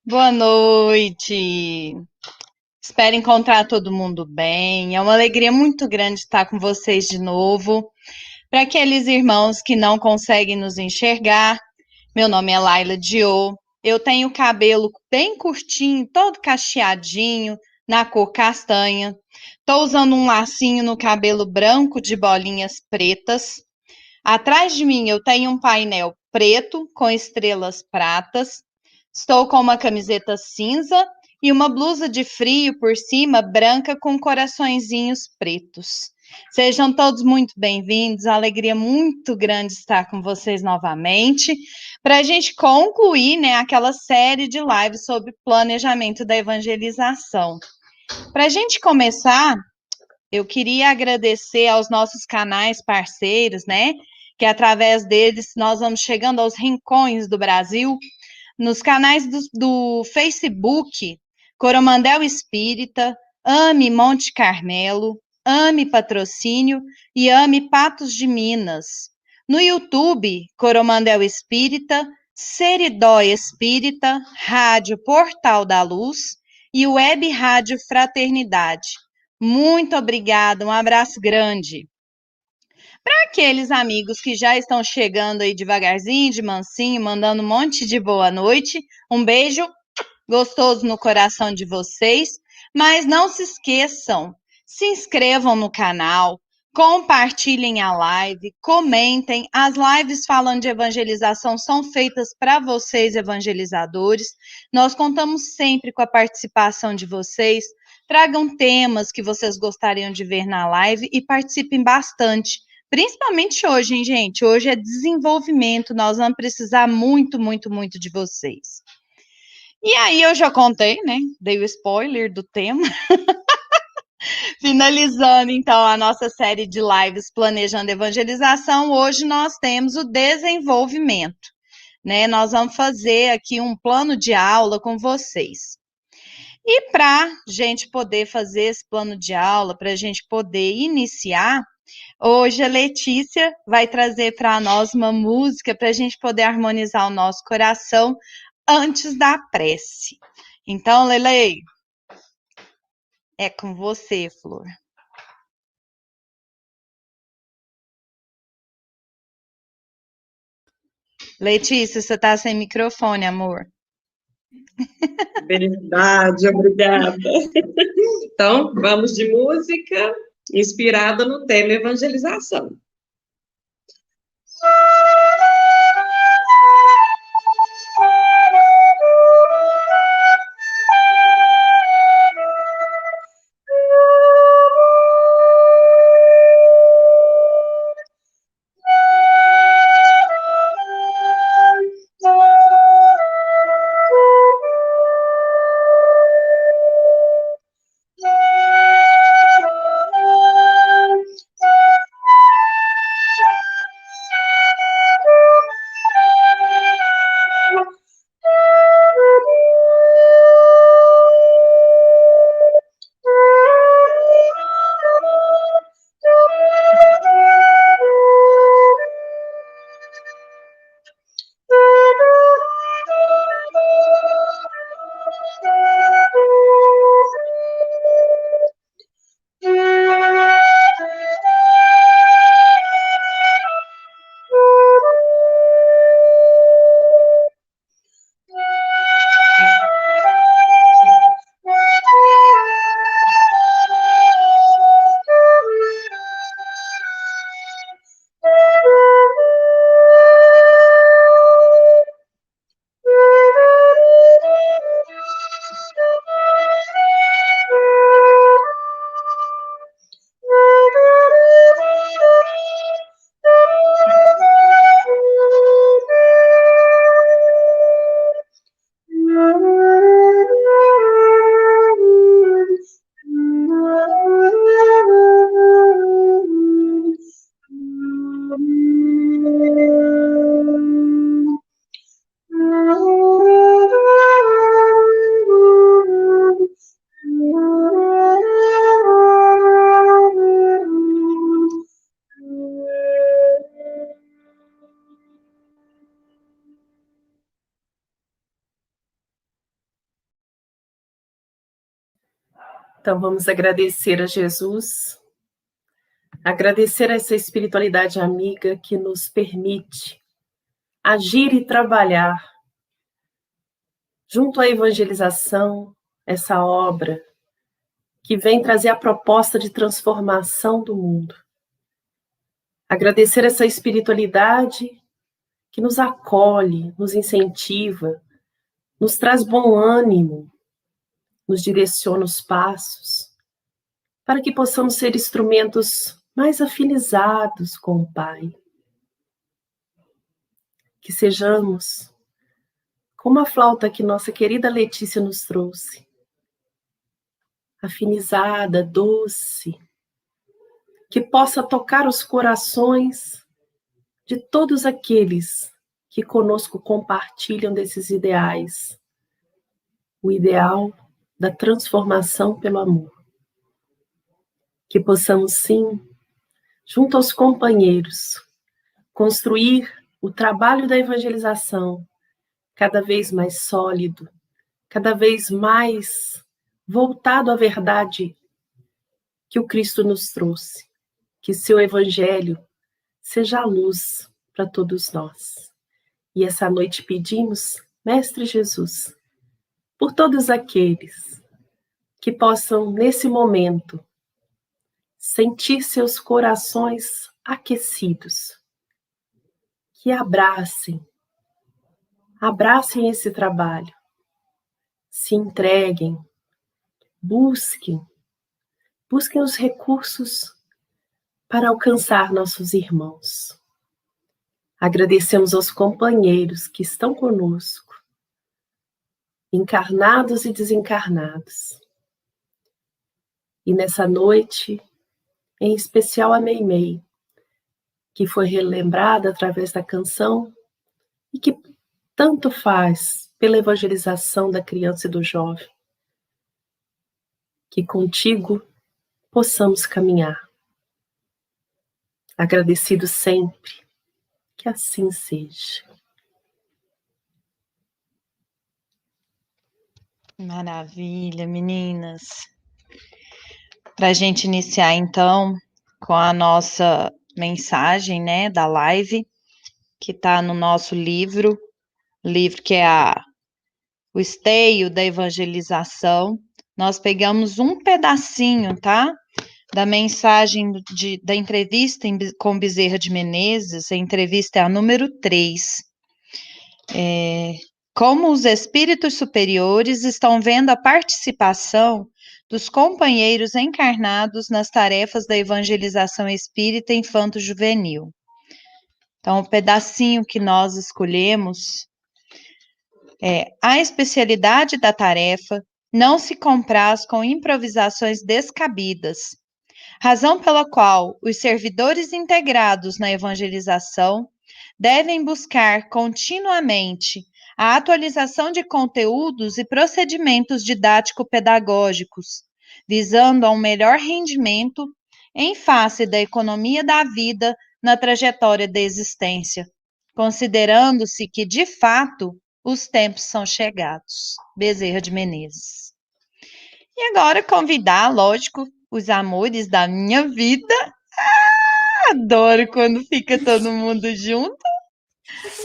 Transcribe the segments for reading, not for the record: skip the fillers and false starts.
Boa noite. Espero encontrar todo mundo bem. É uma alegria muito grande estar com vocês de novo. Para aqueles irmãos que não conseguem nos enxergar, meu nome é Laila Dio. Eu tenho cabelo bem curtinho, todo cacheadinho, na cor castanha. Estou usando um lacinho no cabelo branco de bolinhas pretas. Atrás de mim eu tenho um painel preto com estrelas pratas. Estou com uma camiseta cinza e uma blusa de frio por cima, branca com coraçõezinhos pretos. Sejam todos muito bem-vindos, alegria muito grande estar com vocês novamente, para a gente concluir, né, aquela série de lives sobre planejamento da evangelização. Para a gente começar, eu queria agradecer aos nossos canais parceiros, né, que através deles nós vamos chegando aos rincões do Brasil, nos canais do Facebook, Coromandel Espírita, Ame Monte Carmelo, Ame Patrocínio e Ame Patos de Minas. No YouTube, Coromandel Espírita, Seridó Espírita, Rádio Portal da Luz e Web Rádio Fraternidade. Muito obrigada, um abraço grande. Para aqueles amigos que já estão chegando aí devagarzinho, de mansinho, mandando um monte de boa noite, um beijo gostoso no coração de vocês, mas não se esqueçam, se inscrevam no canal, compartilhem a live, comentem. As lives falando de evangelização são feitas para vocês, evangelizadores. Nós contamos sempre com a participação de vocês. Tragam temas que vocês gostariam de ver na live e participem bastante. Principalmente hoje, hein, gente? Hoje é desenvolvimento, nós vamos precisar muito, muito, muito de vocês. E aí eu já contei, né? Dei o spoiler do tema. Finalizando, então, a nossa série de lives Planejando Evangelização, hoje nós temos o desenvolvimento, né? Nós vamos fazer aqui um plano de aula com vocês. E para a gente poder fazer esse plano de aula, para a gente poder iniciar, hoje a Letícia vai trazer para nós uma música para a gente poder harmonizar o nosso coração antes da prece. Então, Lele, é com você, Flor. Letícia, você tá sem microfone, amor. Verdade, obrigada. Então, vamos de música inspirada no tema evangelização. Então, vamos agradecer a Jesus, agradecer a essa espiritualidade amiga que nos permite agir e trabalhar junto à evangelização, essa obra que vem trazer a proposta de transformação do mundo. Agradecer essa espiritualidade que nos acolhe, nos incentiva, nos traz bom ânimo, nos direciona os passos, para que possamos ser instrumentos mais afinizados com o Pai. Que sejamos como a flauta que nossa querida Letícia nos trouxe, afinizada, doce, que possa tocar os corações de todos aqueles que conosco compartilham desses ideais, o ideal da transformação pelo amor. Que possamos, sim, junto aos companheiros, construir o trabalho da evangelização cada vez mais sólido, cada vez mais voltado à verdade que o Cristo nos trouxe. Que seu evangelho seja a luz para todos nós. E essa noite pedimos, Mestre Jesus, por todos aqueles que possam, nesse momento, sentir seus corações aquecidos, que abracem esse trabalho, se entreguem, busquem os recursos para alcançar nossos irmãos. Agradecemos aos companheiros que estão conosco, encarnados e desencarnados. E nessa noite, em especial a Meimei, que foi relembrada através da canção e que tanto faz pela evangelização da criança e do jovem. Que contigo possamos caminhar. Agradecido sempre, que assim seja. Maravilha, meninas. Para a gente iniciar, então, com a nossa mensagem, né, da live, que está no nosso livro que é o Esteio da Evangelização. Nós pegamos um pedacinho, tá? Da mensagem da entrevista com Bezerra de Menezes. A entrevista é a número 3. Como os espíritos superiores estão vendo a participação dos companheiros encarnados nas tarefas da evangelização espírita infanto-juvenil. Então, o pedacinho que nós escolhemos a especialidade da tarefa não se compraz com improvisações descabidas, razão pela qual os servidores integrados na evangelização devem buscar continuamente a atualização de conteúdos e procedimentos didático-pedagógicos, visando a um melhor rendimento em face da economia da vida na trajetória da existência, considerando-se que, de fato, os tempos são chegados. Bezerra de Menezes. E agora convidar, lógico, os amores da minha vida. Adoro quando fica todo mundo junto.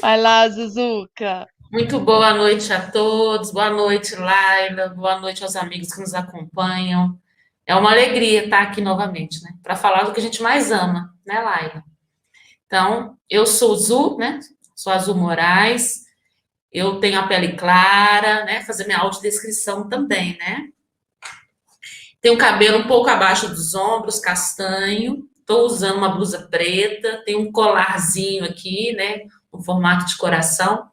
Vai lá, Zuzuca. Muito boa noite a todos. Boa noite, Laila. Boa noite aos amigos que nos acompanham. É uma alegria estar aqui novamente, né? Para falar do que a gente mais ama, né, Laila? Então, eu sou Zu, né? Sou a Zu Moraes. Eu tenho a pele clara, né? Fazer minha audiodescrição também, né? Tenho o cabelo um pouco abaixo dos ombros, castanho. Estou usando uma blusa preta. Tenho um colarzinho aqui, né? No formato de coração.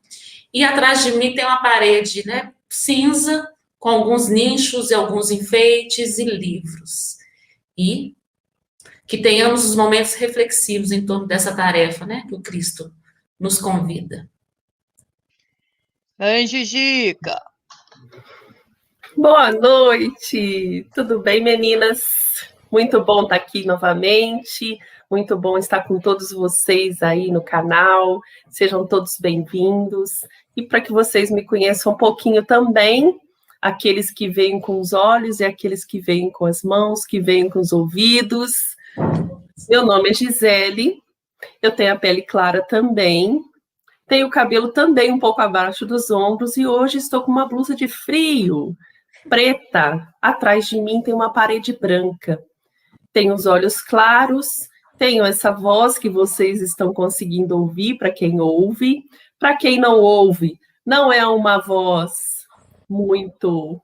E atrás de mim tem uma parede, né? Cinza, com alguns nichos e alguns enfeites e livros. E que tenhamos os momentos reflexivos em torno dessa tarefa, né? Que o Cristo nos convida. Anjo Gica. Boa noite, tudo bem, meninas? Muito bom estar aqui novamente, muito bom estar com todos vocês aí no canal, sejam todos bem-vindos. E para que vocês me conheçam um pouquinho também, aqueles que veem com os olhos e aqueles que veem com as mãos, que veem com os ouvidos. Meu nome é Gisele, eu tenho a pele clara também, tenho o cabelo também um pouco abaixo dos ombros e hoje estou com uma blusa de frio, preta. Atrás de mim tem uma parede branca. Tenho os olhos claros, tenho essa voz que vocês estão conseguindo ouvir, para quem ouve. Para quem não ouve, não é uma voz muito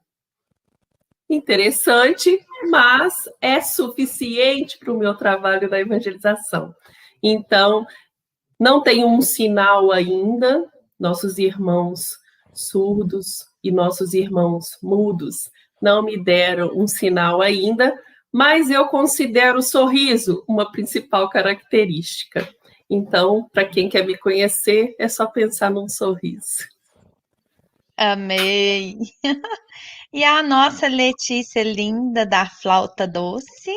interessante, mas é suficiente para o meu trabalho da evangelização. Então, não tenho um sinal ainda, nossos irmãos surdos e nossos irmãos mudos não me deram um sinal ainda, mas eu considero o sorriso uma principal característica. Então, para quem quer me conhecer, é só pensar num sorriso. Amei! E a nossa Letícia linda da flauta doce?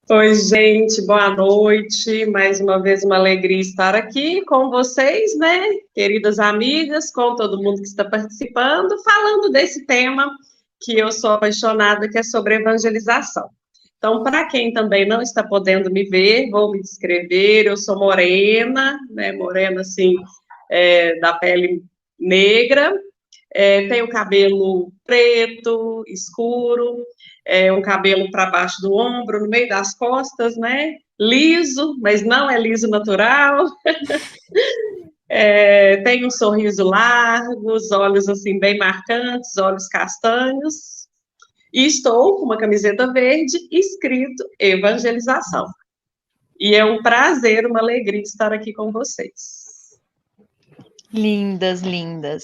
Oi, gente, boa noite. Mais uma vez, uma alegria estar aqui com vocês, né? Queridas amigas, com todo mundo que está participando, falando desse tema que eu sou apaixonada, que é sobre evangelização. Então, para quem também não está podendo me ver, vou me descrever. Eu sou morena, né? Morena, assim, da pele negra. Tenho cabelo preto, escuro, um cabelo para baixo do ombro, no meio das costas, né? Liso, mas não é liso natural. Tenho um sorriso largo, os olhos assim bem marcantes, olhos castanhos. E estou com uma camiseta verde escrito evangelização. E é um prazer, uma alegria estar aqui com vocês. Lindas, lindas.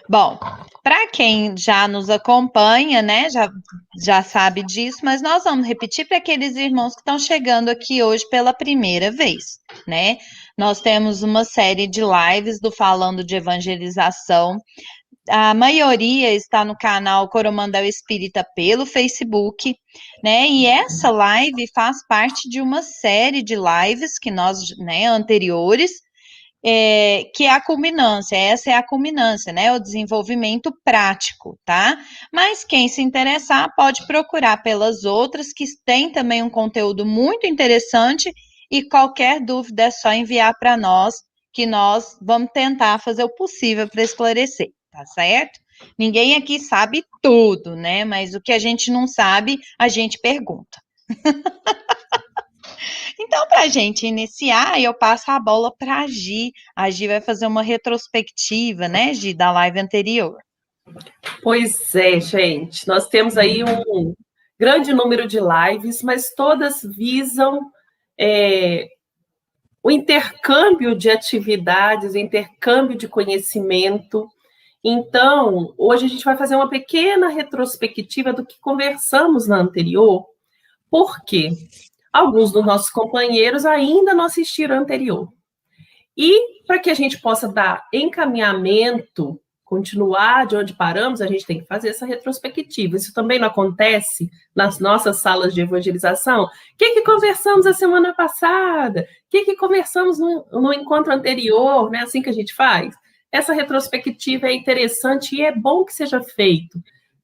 Bom, para quem já nos acompanha, né, já sabe disso, mas nós vamos repetir para aqueles irmãos que estão chegando aqui hoje pela primeira vez, né? Nós temos uma série de lives do Falando de Evangelização. A maioria está no canal Coromandel Espírita pelo Facebook, né? E essa live faz parte de uma série de lives que nós, né, anteriores, que é a culminância, essa é a culminância, né? O desenvolvimento prático, tá? Mas quem se interessar pode procurar pelas outras, que têm também um conteúdo muito interessante, e qualquer dúvida é só enviar para nós, que nós vamos tentar fazer o possível para esclarecer, tá certo? Ninguém aqui sabe tudo, né? Mas o que a gente não sabe, a gente pergunta. Então, para a gente iniciar, eu passo a bola para a Gi. A Gi vai fazer uma retrospectiva, né, Gi, da live anterior. Pois é, gente. Nós temos aí um grande número de lives, mas todas visam o intercâmbio de atividades, o intercâmbio de conhecimento. Então, hoje a gente vai fazer uma pequena retrospectiva do que conversamos na anterior. Por quê? Alguns dos nossos companheiros ainda não assistiram a anterior. E para que a gente possa dar encaminhamento, continuar de onde paramos, a gente tem que fazer essa retrospectiva. Isso também não acontece nas nossas salas de evangelização. O que conversamos a semana passada? O que conversamos no encontro anterior? Não é assim que a gente faz? Essa retrospectiva é interessante e é bom que seja feito,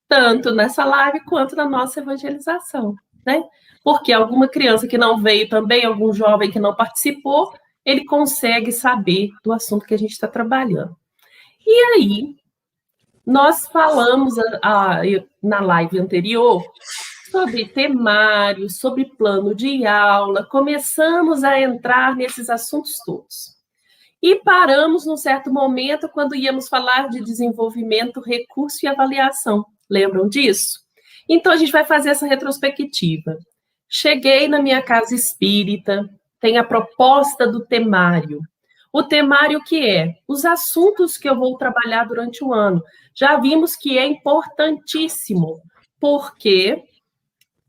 tanto nessa live quanto na nossa evangelização, né? Porque alguma criança que não veio também, algum jovem que não participou, ele consegue saber do assunto que a gente está trabalhando. E aí, nós falamos na live anterior sobre temário, sobre plano de aula, começamos a entrar nesses assuntos todos. E paramos num certo momento quando íamos falar de desenvolvimento, recurso e avaliação. Lembram disso? Então, a gente vai fazer essa retrospectiva. Cheguei na minha casa espírita, tem a proposta do temário. O temário que é? Os assuntos que eu vou trabalhar durante o ano. Já vimos que é importantíssimo, porque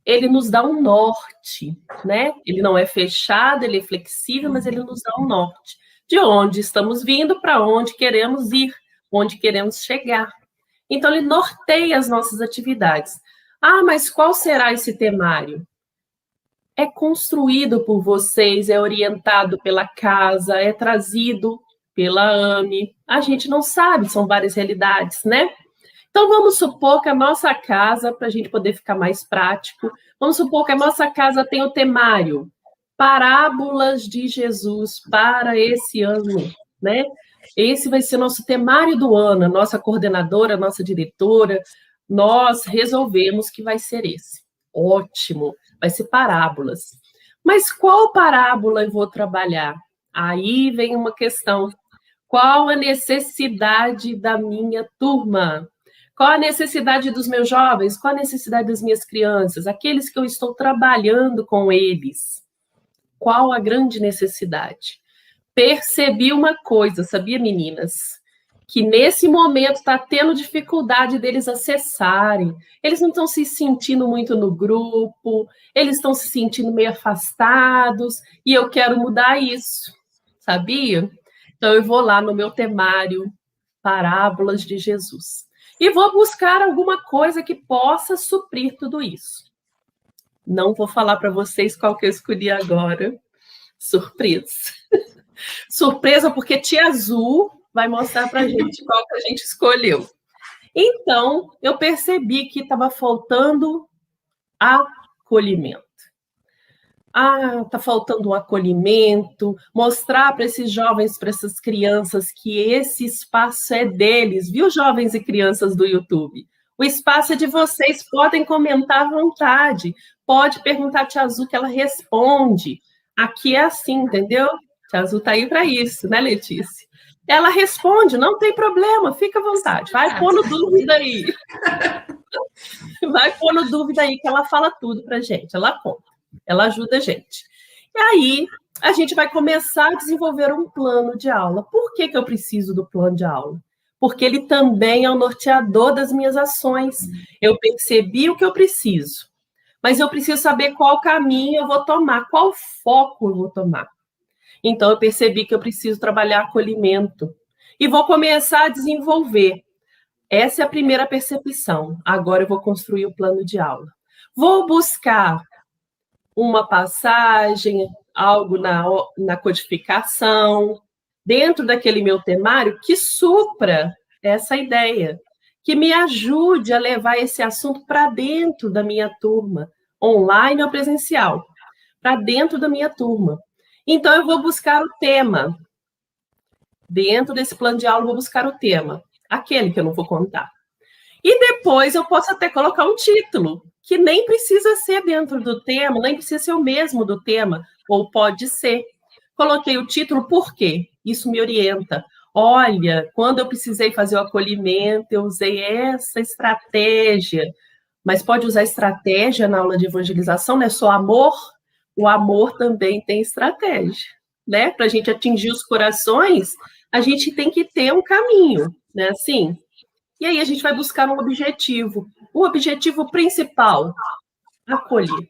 ele nos dá um norte, né? Ele não é fechado, ele é flexível, mas ele nos dá um norte. De onde estamos vindo, para onde queremos ir, onde queremos chegar. Então, ele norteia as nossas atividades. Ah, mas qual será esse temário? É construído por vocês, é orientado pela casa, é trazido pela AME. A gente não sabe, são várias realidades, né? Então, vamos supor que a nossa casa, para a gente poder ficar mais prático, vamos supor que a nossa casa tem o temário Parábolas de Jesus para esse ano, né? Esse vai ser nosso temário do ano, a nossa coordenadora, a nossa diretora, nós resolvemos que vai ser esse. Ótimo, vai ser parábolas. Mas qual parábola eu vou trabalhar? Aí vem uma questão. Qual a necessidade da minha turma? Qual a necessidade dos meus jovens? Qual a necessidade das minhas crianças? Aqueles que eu estou trabalhando com eles. Qual a grande necessidade? Percebi uma coisa, sabia, meninas? Que nesse momento está tendo dificuldade deles acessarem. Eles não estão se sentindo muito no grupo, eles estão se sentindo meio afastados, e eu quero mudar isso, sabia? Então, eu vou lá no meu temário, Parábolas de Jesus, e vou buscar alguma coisa que possa suprir tudo isso. Não vou falar para vocês qual que eu escolhi agora. Surpresa. Surpresa, porque Tia Azul vai mostrar para a gente qual que a gente escolheu. Então, eu percebi que estava faltando acolhimento. Está faltando um acolhimento, mostrar para esses jovens, para essas crianças, que esse espaço é deles, viu, jovens e crianças do YouTube? O espaço é de vocês, podem comentar à vontade, pode perguntar a Tia Azul que ela responde. Aqui é assim, entendeu? Tia Azul está aí para isso, né, Letícia? Ela responde, não tem problema, fica à vontade. Vai pondo dúvida aí. Vai pondo dúvida aí, que ela fala tudo para a gente, ela conta, ela ajuda a gente. E aí, a gente vai começar a desenvolver um plano de aula. Por que eu preciso do plano de aula? Porque ele também é o norteador das minhas ações. Eu percebi o que eu preciso, mas eu preciso saber qual caminho eu vou tomar, qual foco eu vou tomar. Então, eu percebi que eu preciso trabalhar acolhimento. E vou começar a desenvolver. Essa é a primeira percepção. Agora eu vou construir o plano de aula. Vou buscar uma passagem, algo na codificação, dentro daquele meu temário, que supra essa ideia, que me ajude a levar esse assunto para dentro da minha turma, online ou presencial, para dentro da minha turma. Então, eu vou buscar o tema. Dentro desse plano de aula, eu vou buscar o tema, aquele que eu não vou contar. E depois eu posso até colocar um título, que nem precisa ser dentro do tema, nem precisa ser o mesmo do tema, ou pode ser. Coloquei o título, por quê? Isso me orienta. Olha, quando eu precisei fazer o acolhimento, eu usei essa estratégia. Mas pode usar estratégia na aula de evangelização, não é só amor? O amor também tem estratégia, né? Para a gente atingir os corações, a gente tem que ter um caminho, né? Assim. E aí a gente vai buscar um objetivo. O objetivo principal, acolher.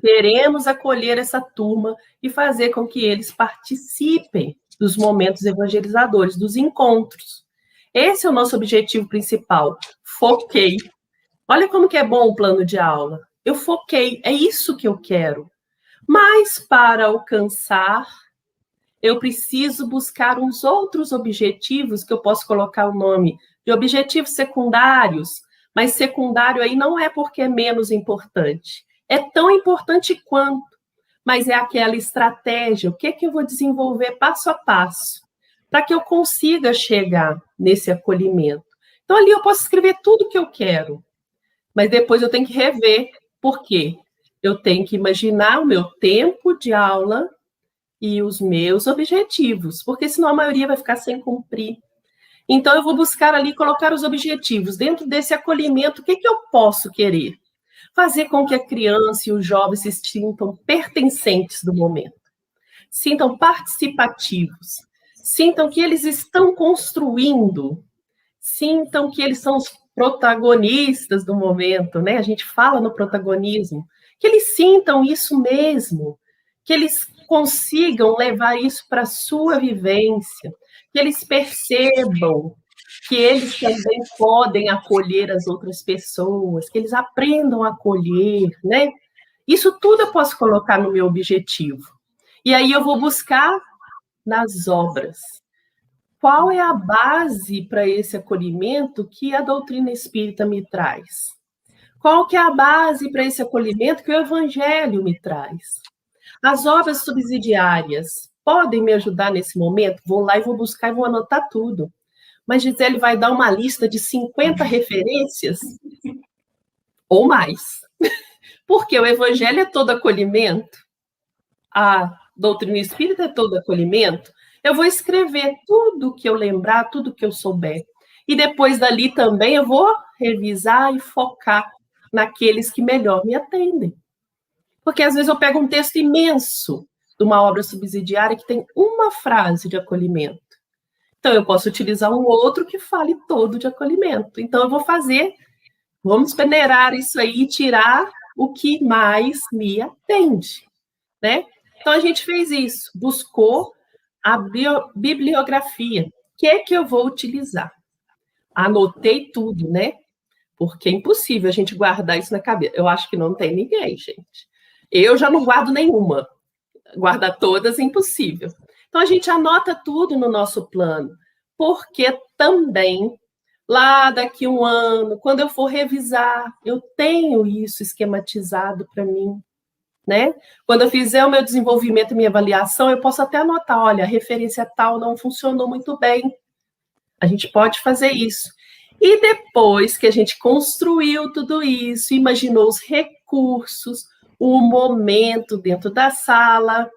Queremos acolher essa turma e fazer com que eles participem dos momentos evangelizadores, dos encontros. Esse é o nosso objetivo principal. Foquei. Olha como que é bom o plano de aula. Eu foquei, é isso que eu quero. Mas para alcançar, eu preciso buscar uns outros objetivos, que eu posso colocar o nome de objetivos secundários, mas secundário aí não é porque é menos importante. É tão importante quanto, mas é aquela estratégia, o que eu vou desenvolver passo a passo, para que eu consiga chegar nesse acolhimento. Então, ali eu posso escrever tudo o que eu quero, mas depois eu tenho que rever. Por quê? Eu tenho que imaginar o meu tempo de aula e os meus objetivos, porque senão a maioria vai ficar sem cumprir. Então, eu vou buscar ali, colocar os objetivos. Dentro desse acolhimento, o que eu posso querer? Fazer com que a criança e o jovem se sintam pertencentes do momento, sintam participativos, sintam que eles estão construindo, sintam que eles são os protagonistas do momento, né? A gente fala no protagonismo, que eles sintam isso mesmo, que eles consigam levar isso para a sua vivência, que eles percebam que eles também podem acolher as outras pessoas, que eles aprendam a acolher, né? Isso tudo eu posso colocar no meu objetivo. E aí eu vou buscar nas obras. qual é a base para esse acolhimento que a doutrina espírita me traz? Qual que é a base para esse acolhimento que o Evangelho me traz? As obras subsidiárias podem me ajudar nesse momento? Vou lá e vou buscar e vou anotar tudo. Mas Gisele vai dar uma lista de 50 referências ou mais. Porque o Evangelho é todo acolhimento, a doutrina espírita é todo acolhimento. Eu vou escrever tudo que eu lembrar, tudo que eu souber. E depois dali também eu vou revisar e focar naqueles que melhor me atendem. Porque às vezes eu pego um texto imenso de uma obra subsidiária que tem uma frase de acolhimento. Então eu posso utilizar um outro que fale todo de acolhimento. Então eu vou vamos peneirar isso aí e tirar o que mais me atende, né? Então a gente fez isso, buscou a bibliografia. O que é que eu vou utilizar? Anotei tudo, né? Porque é impossível a gente guardar isso na cabeça. Eu acho que não tem ninguém, gente. Eu já não guardo nenhuma. Guardar todas é impossível. Então, a gente anota tudo no nosso plano, porque também, lá daqui a um ano, quando eu for revisar, eu tenho isso esquematizado para mim, né? Quando eu fizer o meu desenvolvimento e minha avaliação, eu posso até anotar, olha, a referência tal não funcionou muito bem. A gente pode fazer isso. E depois que a gente construiu tudo isso, imaginou os recursos, o momento dentro da sala,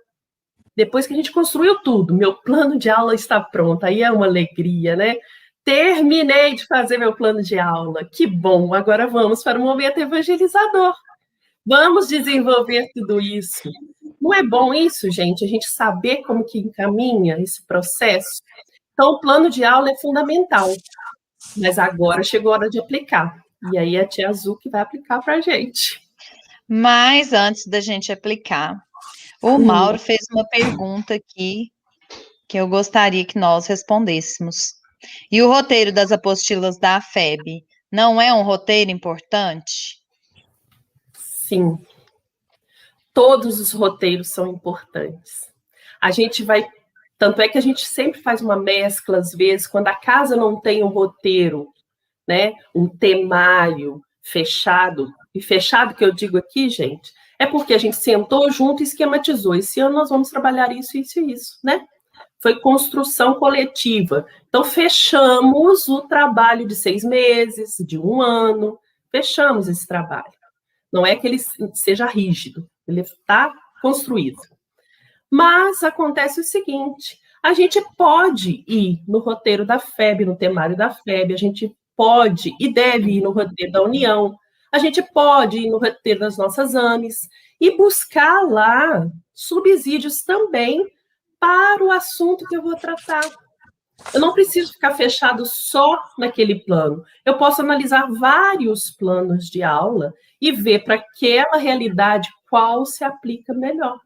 depois que a gente construiu tudo, meu plano de aula está pronto, aí é uma alegria, né? Terminei de fazer meu plano de aula, que bom, agora vamos para o momento evangelizador. Vamos desenvolver tudo isso. Não é bom isso, gente? A gente saber como que encaminha esse processo? Então, o plano de aula é fundamental, mas agora chegou a hora de aplicar. E aí a tia Azul que vai aplicar para a gente. Mas antes da gente aplicar, o Mauro fez uma pergunta aqui que eu gostaria que nós respondêssemos. E o roteiro das apostilas da FEB não é um roteiro importante? Sim. Todos os roteiros são importantes. A gente vai... Tanto é que a gente sempre faz uma mescla, às vezes, quando a casa não tem um roteiro, né, um temário fechado, e fechado que eu digo aqui, gente, é porque a gente sentou junto e esquematizou. Esse ano nós vamos trabalhar isso, isso e isso, né? Foi construção coletiva. Então, fechamos o trabalho de 6 meses, de 1 ano, fechamos esse trabalho. Não é que ele seja rígido, ele está construído. Mas acontece o seguinte, a gente pode ir no roteiro da FEB, no temário da FEB, a gente pode e deve ir no roteiro da União, a gente pode ir no roteiro das nossas AMEs e buscar lá subsídios também para o assunto que eu vou tratar. Eu não preciso ficar fechado só naquele plano. Eu posso analisar vários planos de aula e ver para aquela realidade qual se aplica melhor.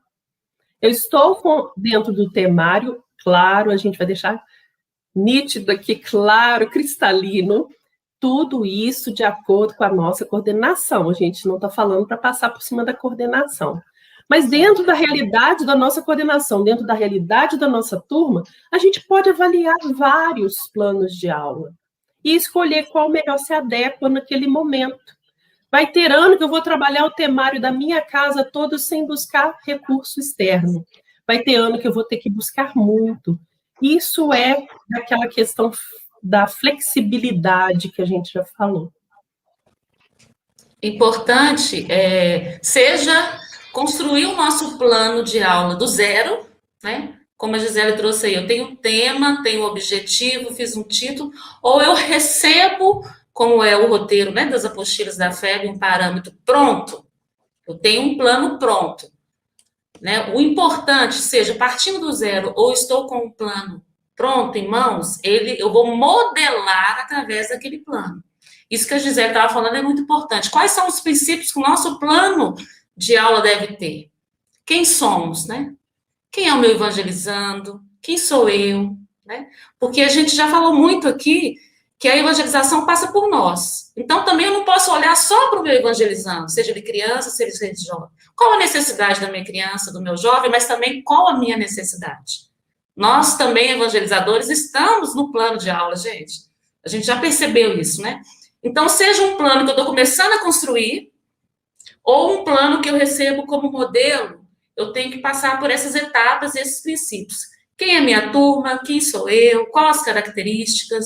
Eu estou dentro do temário, claro, a gente vai deixar nítido aqui, claro, cristalino, tudo isso de acordo com a nossa coordenação. A gente não está falando para passar por cima da coordenação. Mas dentro da realidade da nossa coordenação, dentro da realidade da nossa turma, a gente pode avaliar vários planos de aula e escolher qual melhor se adequa naquele momento. Vai ter ano que eu vou trabalhar o temário da minha casa todo sem buscar recurso externo. Vai ter ano que eu vou ter que buscar muito. Isso é aquela questão da flexibilidade que a gente já falou. Importante seja construir o nosso plano de aula do zero, né? Como a Gisele trouxe aí, eu tenho um tema, tenho um objetivo, fiz um título, ou eu recebo, como é o roteiro, né, das apostilas da FEB, um parâmetro pronto, eu tenho um plano pronto, né? O importante, seja partindo do zero ou estou com um plano pronto em mãos, eu vou modelar através daquele plano. Isso que a Gisele estava falando é muito importante. Quais são os princípios que o nosso plano de aula deve ter? Quem somos, né? Quem é o meu evangelizando? Quem sou eu? Né? Porque a gente já falou muito aqui que a evangelização passa por nós. Então, também eu não posso olhar só para o meu evangelizando, seja ele criança, seja ele jovem. Qual a necessidade da minha criança, do meu jovem, mas também qual a minha necessidade? Nós também, evangelizadores, estamos no plano de aula, gente. A gente já percebeu isso, né? Então, seja um plano que eu estou começando a construir, ou um plano que eu recebo como modelo, eu tenho que passar por essas etapas, esses princípios. Quem é minha turma? Quem sou eu? Quais as características?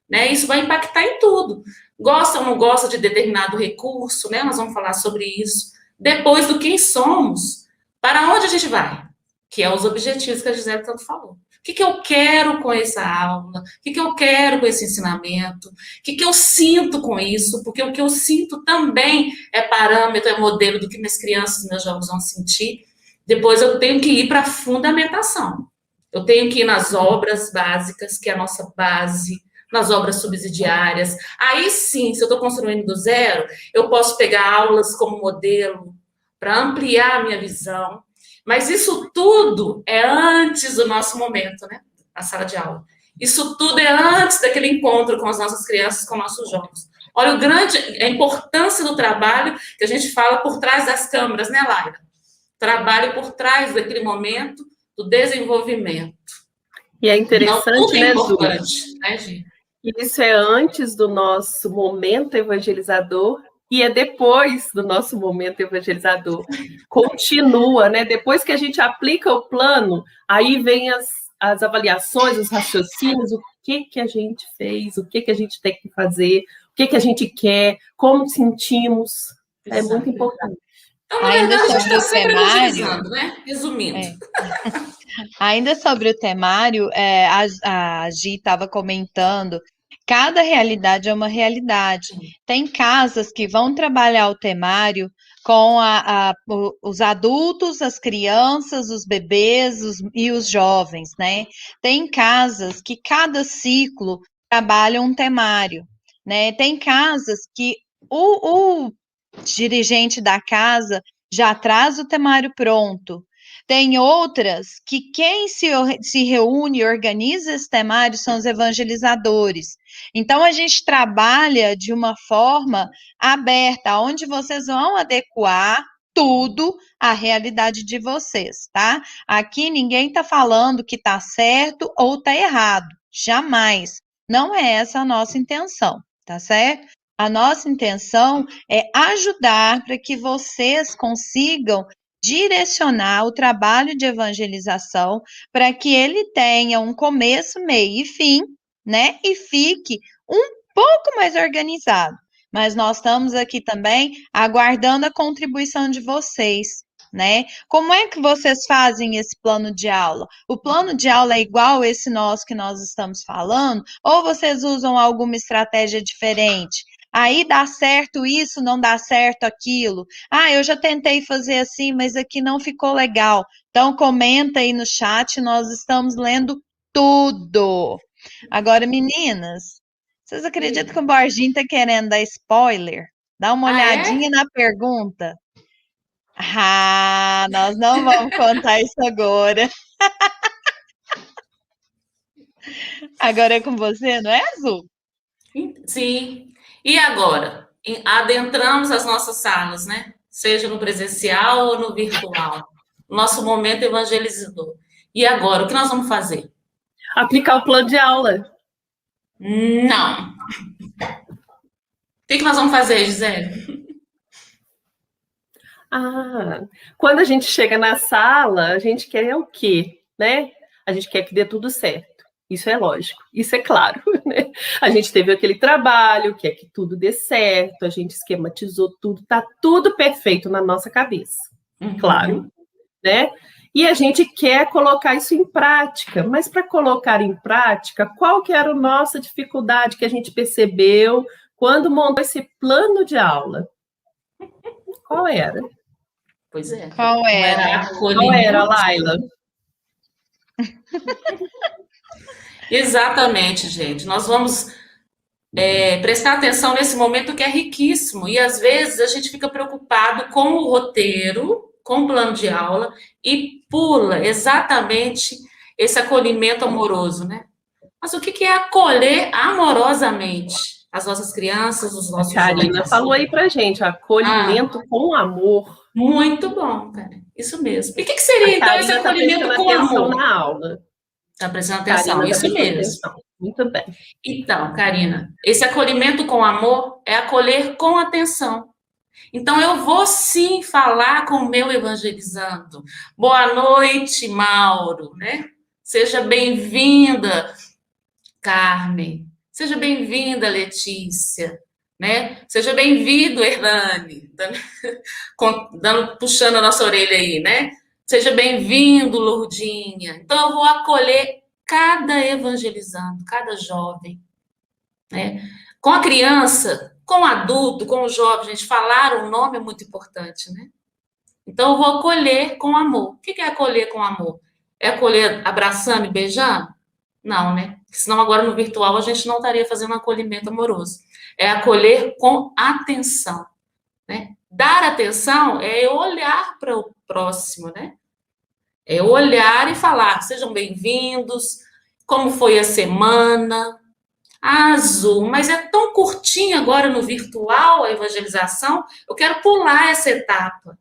Né? Isso vai impactar em tudo. Gosta ou não gosta de determinado recurso, né? Nós vamos falar sobre isso. Depois do quem somos, para onde a gente vai? Que é os objetivos que a Gisele tanto falou. O que eu quero com essa aula? O que eu quero com esse ensinamento? O que eu sinto com isso? Porque o que eu sinto também é parâmetro, é modelo do que minhas crianças, meus jovens vão sentir. Depois eu tenho que ir para a fundamentação. Eu tenho que ir nas obras básicas, que é a nossa base, nas obras subsidiárias. Aí sim, se eu estou construindo do zero, eu posso pegar aulas como modelo para ampliar a minha visão. Mas isso tudo é antes do nosso momento, né? A sala de aula. Isso tudo é antes daquele encontro com as nossas crianças, com nossos jovens. Olha a importância do trabalho que a gente fala por trás das câmeras, né, Laila? Trabalho por trás daquele momento do desenvolvimento. E é interessante, não, tudo é né, importante, né, Gi? Isso é antes do nosso momento evangelizador e é depois do nosso momento evangelizador. Continua, né? Depois que a gente aplica o plano, aí vem as avaliações, os raciocínios, o que a gente fez, o que a gente tem que fazer, o que a gente quer, como sentimos. É muito importante. Então, na verdade, a gente está sempre evangelizando, né? Resumindo. Ainda sobre o temário, a Gi estava comentando, cada realidade é uma realidade. Tem casas que vão trabalhar o temário com os adultos, as crianças, os bebês e os jovens, né? Tem casas que cada ciclo trabalha um temário, né? Tem casas que o dirigente da casa já traz o temário pronto. Tem outras que quem se reúne e organiza esse temário são os evangelizadores. Então, a gente trabalha de uma forma aberta, onde vocês vão adequar tudo à realidade de vocês, tá? Aqui ninguém está falando que está certo ou está errado, jamais. Não é essa a nossa intenção, tá certo? A nossa intenção é ajudar para que vocês consigam direcionar o trabalho de evangelização para que ele tenha um começo, meio e fim, né? E fique um pouco mais organizado. Mas nós estamos aqui também aguardando a contribuição de vocês, né? Como é que vocês fazem esse plano de aula? O plano de aula é igual esse nosso que nós estamos falando? Ou vocês usam alguma estratégia diferente? Aí dá certo isso, não dá certo aquilo. Ah, eu já tentei fazer assim, mas aqui não ficou legal. Então comenta aí no chat, nós estamos lendo tudo. Agora, meninas, vocês acreditam que o Borginho tá querendo dar spoiler? Dá uma olhadinha na pergunta. Ah, nós não vamos contar isso agora. Agora é com você, não é, Azul? Sim. E agora? Adentramos as nossas salas, né? Seja no presencial ou no virtual. Nosso momento evangelizador. E agora, o que nós vamos fazer? Aplicar o plano de aula. Não. O que nós vamos fazer, Gisele? Quando a gente chega na sala, a gente quer o quê, né? A gente quer que dê tudo certo. Isso é lógico, isso é claro, né? A gente teve aquele trabalho, quer que tudo dê certo, a gente esquematizou tudo, tá tudo perfeito na nossa cabeça, claro, né? E a gente quer colocar isso em prática, mas para colocar em prática, qual que era a nossa dificuldade que a gente percebeu quando montou esse plano de aula? Qual era? Pois é. Qual era? Qual era, Laila? Exatamente, gente. Nós vamos prestar atenção nesse momento que é riquíssimo. E, às vezes, a gente fica preocupado com o roteiro, com o plano de aula, e pula exatamente esse acolhimento amoroso, né? Mas o que é acolher amorosamente as nossas crianças, os nossos jovens? A Karina falou aí pra gente, acolhimento com amor. Muito bom, cara. Isso mesmo. E o que seria, então, esse acolhimento com amor? Na aula. Está prestando atenção, Karina tá isso prestando mesmo. atenção. Muito bem. Então, Karina, esse acolhimento com amor é acolher com atenção. Então, eu vou sim falar com o meu evangelizando. Boa noite, Mauro, né? Seja bem-vinda, Carmen. Seja bem-vinda, Letícia, né? Seja bem-vindo, Hernani, puxando a nossa orelha aí, né? Seja bem-vindo, Lourdinha. Então, eu vou acolher cada evangelizando, cada jovem, né? Com a criança, com o adulto, com o jovem, gente, falar o nome é muito importante, né? Então, eu vou acolher com amor. O que é acolher com amor? É acolher abraçando e beijando? Não, né? Senão agora no virtual a gente não estaria fazendo um acolhimento amoroso. É acolher com atenção, né? Dar atenção é eu olhar para o próximo, né? É eu olhar e falar, sejam bem-vindos, como foi a semana? Ah, Azul, mas é tão curtinho agora no virtual a evangelização, eu quero pular essa etapa.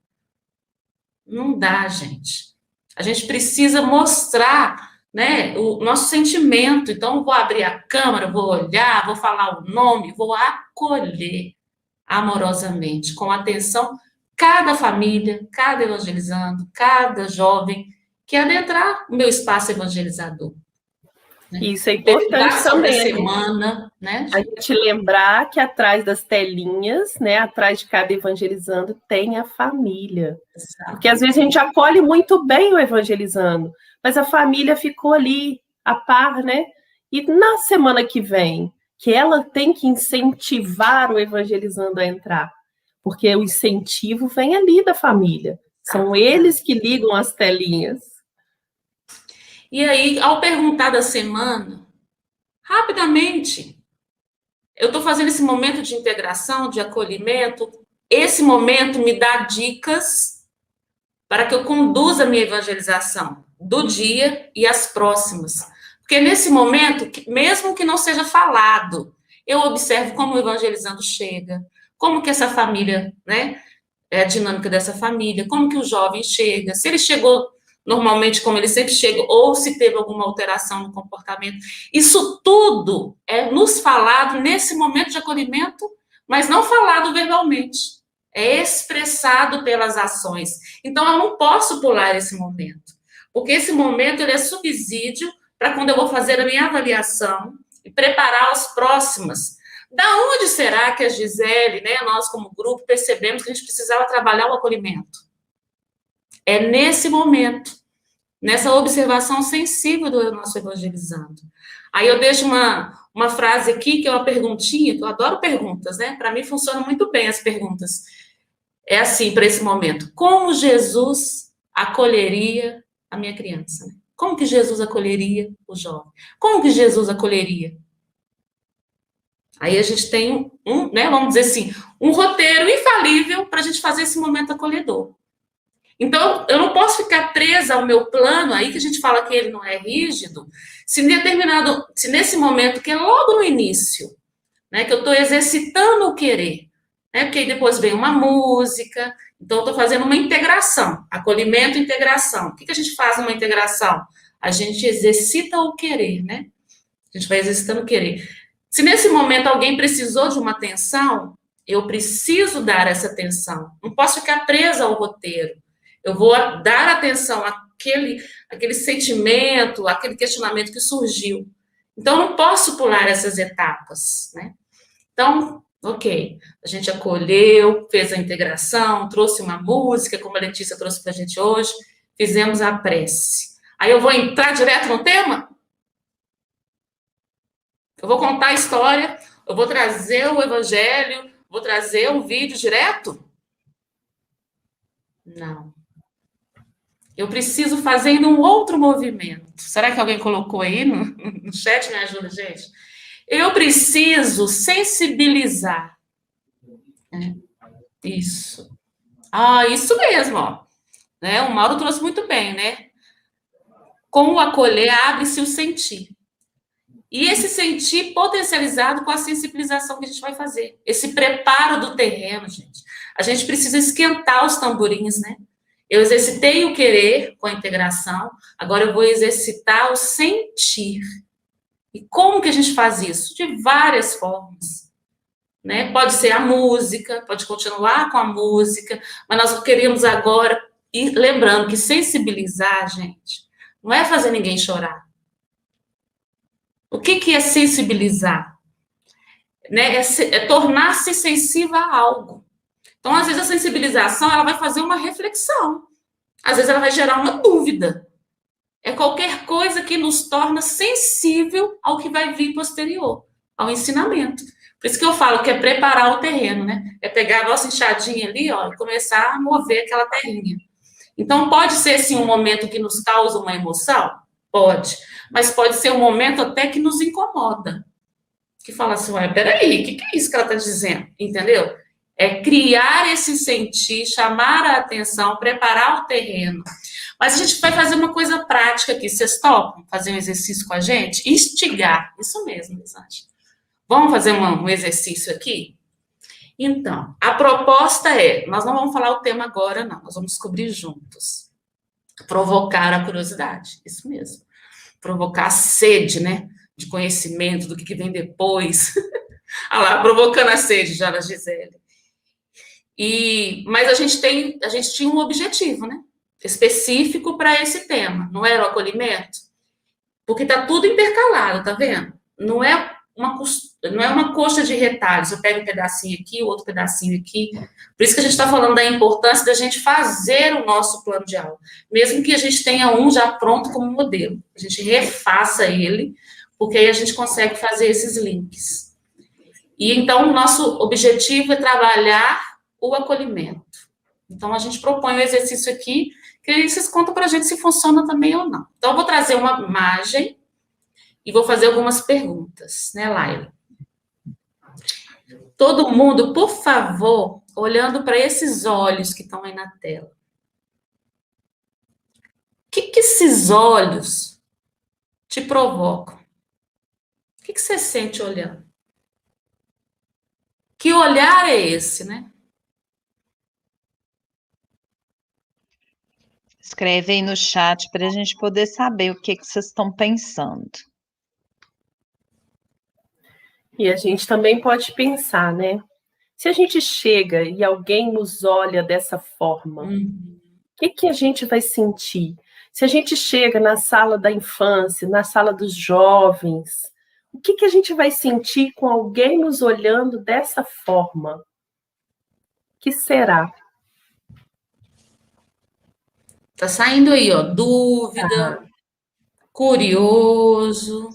Não dá, gente. A gente precisa mostrar, né, o nosso sentimento. Então, eu vou abrir a câmera, vou olhar, vou falar o nome, vou acolher amorosamente, com atenção, cada família, cada evangelizando, cada jovem que adentrar o meu espaço evangelizador. Né? Isso é importante também. Semana, né? A gente lembrar que atrás das telinhas, né, atrás de cada evangelizando, tem a família. Exato. Porque às vezes a gente acolhe muito bem o evangelizando, mas a família ficou ali a par, né? E na semana que vem, que ela tem que incentivar o evangelizando a entrar, porque o incentivo vem ali da família. São eles que ligam as telinhas. E aí, ao perguntar da semana, rapidamente, eu estou fazendo esse momento de integração, de acolhimento, esse momento me dá dicas para que eu conduza a minha evangelização do dia e as próximas. Porque nesse momento, mesmo que não seja falado, eu observo como o evangelizando chega, como que essa família, né, é a dinâmica dessa família, como que o jovem chega, se ele chegou normalmente como ele sempre chega, ou se teve alguma alteração no comportamento. Isso tudo é nos falado nesse momento de acolhimento, mas não falado verbalmente. É expressado pelas ações. Então, eu não posso pular esse momento, porque esse momento ele é subsídio para quando eu vou fazer a minha avaliação e preparar as próximas. Da onde será que a Gisele, né, nós como grupo, percebemos que a gente precisava trabalhar o acolhimento? É nesse momento, nessa observação sensível do nosso evangelizando. Aí eu deixo uma frase aqui, que é uma perguntinha, que eu adoro perguntas, né? Para mim funcionam muito bem as perguntas. É assim, para esse momento. Como Jesus acolheria a minha criança? Como que Jesus acolheria o jovem? Como que Jesus acolheria? Aí a gente tem né, vamos dizer assim, um roteiro infalível para a gente fazer esse momento acolhedor. Então, eu não posso ficar presa ao meu plano, aí que a gente fala que ele não é rígido, se nesse momento, que é logo no início, né, que eu estou exercitando o querer, né, porque aí depois vem uma música, então eu estou fazendo uma integração, acolhimento e integração. O que a gente faz numa integração? A gente exercita o querer, né? A gente vai exercitando o querer. Se nesse momento alguém precisou de uma atenção, eu preciso dar essa atenção. Não posso ficar presa ao roteiro. Eu vou dar atenção àquele sentimento, àquele questionamento que surgiu. Então, eu não posso pular essas etapas, né? Então, ok, a gente acolheu, fez a integração, trouxe uma música, como a Letícia trouxe para a gente hoje, fizemos a prece. Aí eu vou entrar direto no tema? Eu vou contar a história, eu vou trazer o evangelho, vou trazer um vídeo direto? Não. Eu preciso fazer ainda um outro movimento. Será que alguém colocou aí no chat? Me ajuda, gente. Eu preciso sensibilizar. Isso. Ah, isso mesmo, ó. Né? O Mauro trouxe muito bem, né? Com o acolher, abre-se o sentir. E esse sentir potencializado com a sensibilização que a gente vai fazer. Esse preparo do terreno, gente. A gente precisa esquentar os tamborins, né? Eu exercitei o querer com a integração, agora eu vou exercitar o sentir. E como que a gente faz isso? De várias formas, né? Pode ser a música, pode continuar com a música, mas nós queremos agora, e lembrando que sensibilizar, gente, não é fazer ninguém chorar. O que é sensibilizar? Né? É tornar-se sensível a algo. Então, às vezes, a sensibilização ela vai fazer uma reflexão. Às vezes, ela vai gerar uma dúvida. É qualquer coisa que nos torna sensível ao que vai vir posterior, ao ensinamento. Por isso que eu falo que é preparar o terreno, né? É pegar a nossa enxadinha ali, ó, e começar a mover aquela terrinha. Então, pode ser, sim, um momento que nos causa uma emoção? Pode. Mas pode ser um momento até que nos incomoda. Que fala assim, ué, peraí, o que é isso que ela está dizendo? Entendeu? É criar esse sentir, chamar a atenção, preparar o terreno. Mas a gente vai fazer uma coisa prática aqui. Vocês topam fazer um exercício com a gente? Instigar. Isso mesmo, Lisante. Vamos fazer um exercício aqui? Então, a proposta é, nós não vamos falar o tema agora, não. Nós vamos descobrir juntos. Provocar a curiosidade. Isso mesmo. Provocar a sede, né? De conhecimento, do que vem depois. Olha lá, provocando a sede já na Gisele. Mas a gente tinha um objetivo, né? Específico para esse tema, não era o acolhimento? Porque está tudo intercalado, tá vendo? Não é uma coxa de retalhos, eu pego um pedacinho aqui, outro pedacinho aqui. Por isso que a gente está falando da importância da gente fazer o nosso plano de aula. Mesmo que a gente tenha um já pronto como modelo. A gente refaça ele, porque aí a gente consegue fazer esses links. E então, o nosso objetivo é trabalhar o acolhimento. Então, a gente propõe um exercício aqui, que aí vocês contam para a gente se funciona também ou não. Então, eu vou trazer uma imagem e vou fazer algumas perguntas, né, Laila? Todo mundo, por favor, olhando para esses olhos que estão aí na tela. O que esses olhos te provocam? O que você sente olhando? Que olhar é esse, né? Escreve aí no chat para a gente poder saber o que vocês estão pensando. E a gente também pode pensar, né? Se a gente chega e alguém nos olha dessa forma, o que a gente vai sentir? Se a gente chega na sala da infância, na sala dos jovens, o que a gente vai sentir com alguém nos olhando dessa forma? O que será? Tá saindo aí, ó, dúvida, curioso.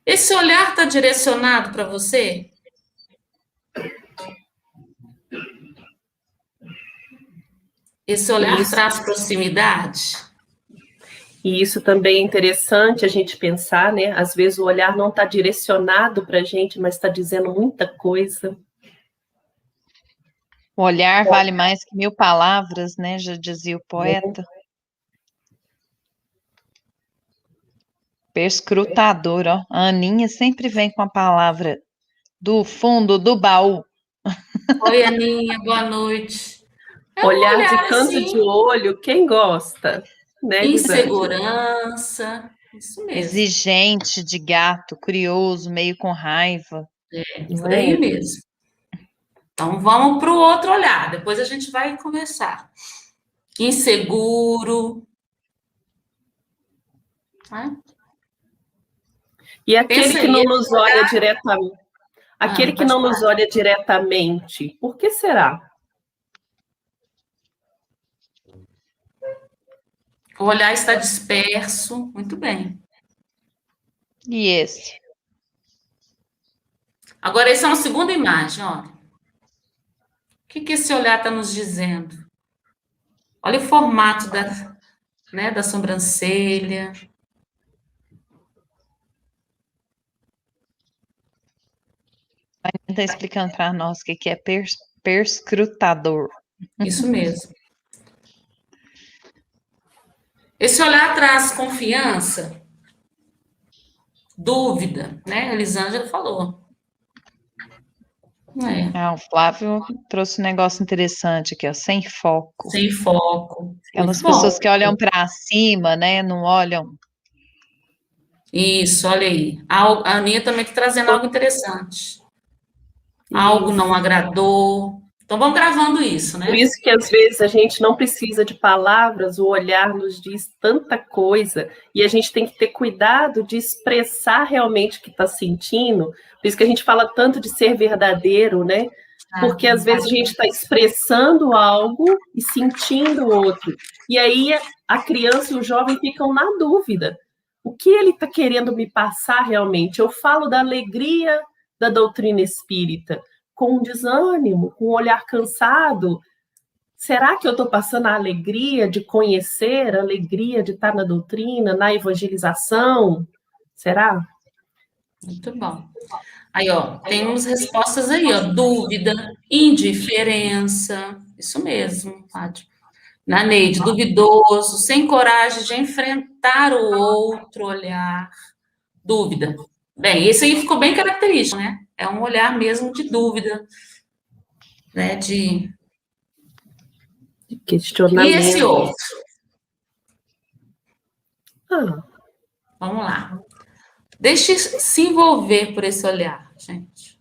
Esse olhar tá direcionado para você? Esse olhar traz proximidade? E isso também é interessante a gente pensar, né? Às vezes o olhar não está direcionado para a gente, mas está dizendo muita coisa. O olhar vale mais que 1000 palavras, né? Já dizia o poeta. Perscrutador, ó. A Aninha sempre vem com a palavra do fundo do baú. Oi, Aninha, boa noite. Olhar de canto assim, de olho, quem gosta? Né, insegurança, isso mesmo. Exigente, de gato, curioso, meio com raiva. Por aí mesmo. Então, vamos para o outro olhar, depois a gente vai conversar. Inseguro. Né? E aquele que não nos olha diretamente, aquele que não nos olha diretamente, por que será? O olhar está disperso, muito bem. E esse? Agora, essa é uma segunda imagem, olha. O que esse olhar está nos dizendo? Olha o formato da sobrancelha. Está explicando para nós o que é perscrutador. Isso mesmo. Esse olhar traz confiança, dúvida, né? A Elisângela falou. É, O Flávio trouxe um negócio interessante aqui, ó, sem foco. sem foco. Aquelas Muito bom. pessoas que olham para cima, né? Não olham. Isso, olha aí. A Aninha também está trazendo algo interessante. Algo Isso. não agradou. Então, vamos gravando isso, Por né? isso que às vezes a gente não precisa de palavras, o olhar nos diz tanta coisa, e a gente tem que ter cuidado de expressar realmente o que está sentindo. Por isso que a gente fala tanto de ser verdadeiro, né? Porque às vezes a gente está expressando algo e sentindo outro. E aí a criança e o jovem ficam na dúvida. O que ele está querendo me passar realmente? Eu falo da alegria da doutrina espírita, com desânimo, com um olhar cansado. Será que eu estou passando a alegria de conhecer, a alegria de estar na doutrina, na evangelização? Será? Muito bom. Aí, ó, temos respostas aí, ó. Dúvida, indiferença. Isso mesmo, Fátima. Na Neide, duvidoso, sem coragem de enfrentar o outro olhar. Dúvida. Bem, esse aí ficou bem característico, né? É um olhar mesmo de dúvida, né? De E questionamento. esse outro? Vamos lá. Deixe se envolver por esse olhar, gente.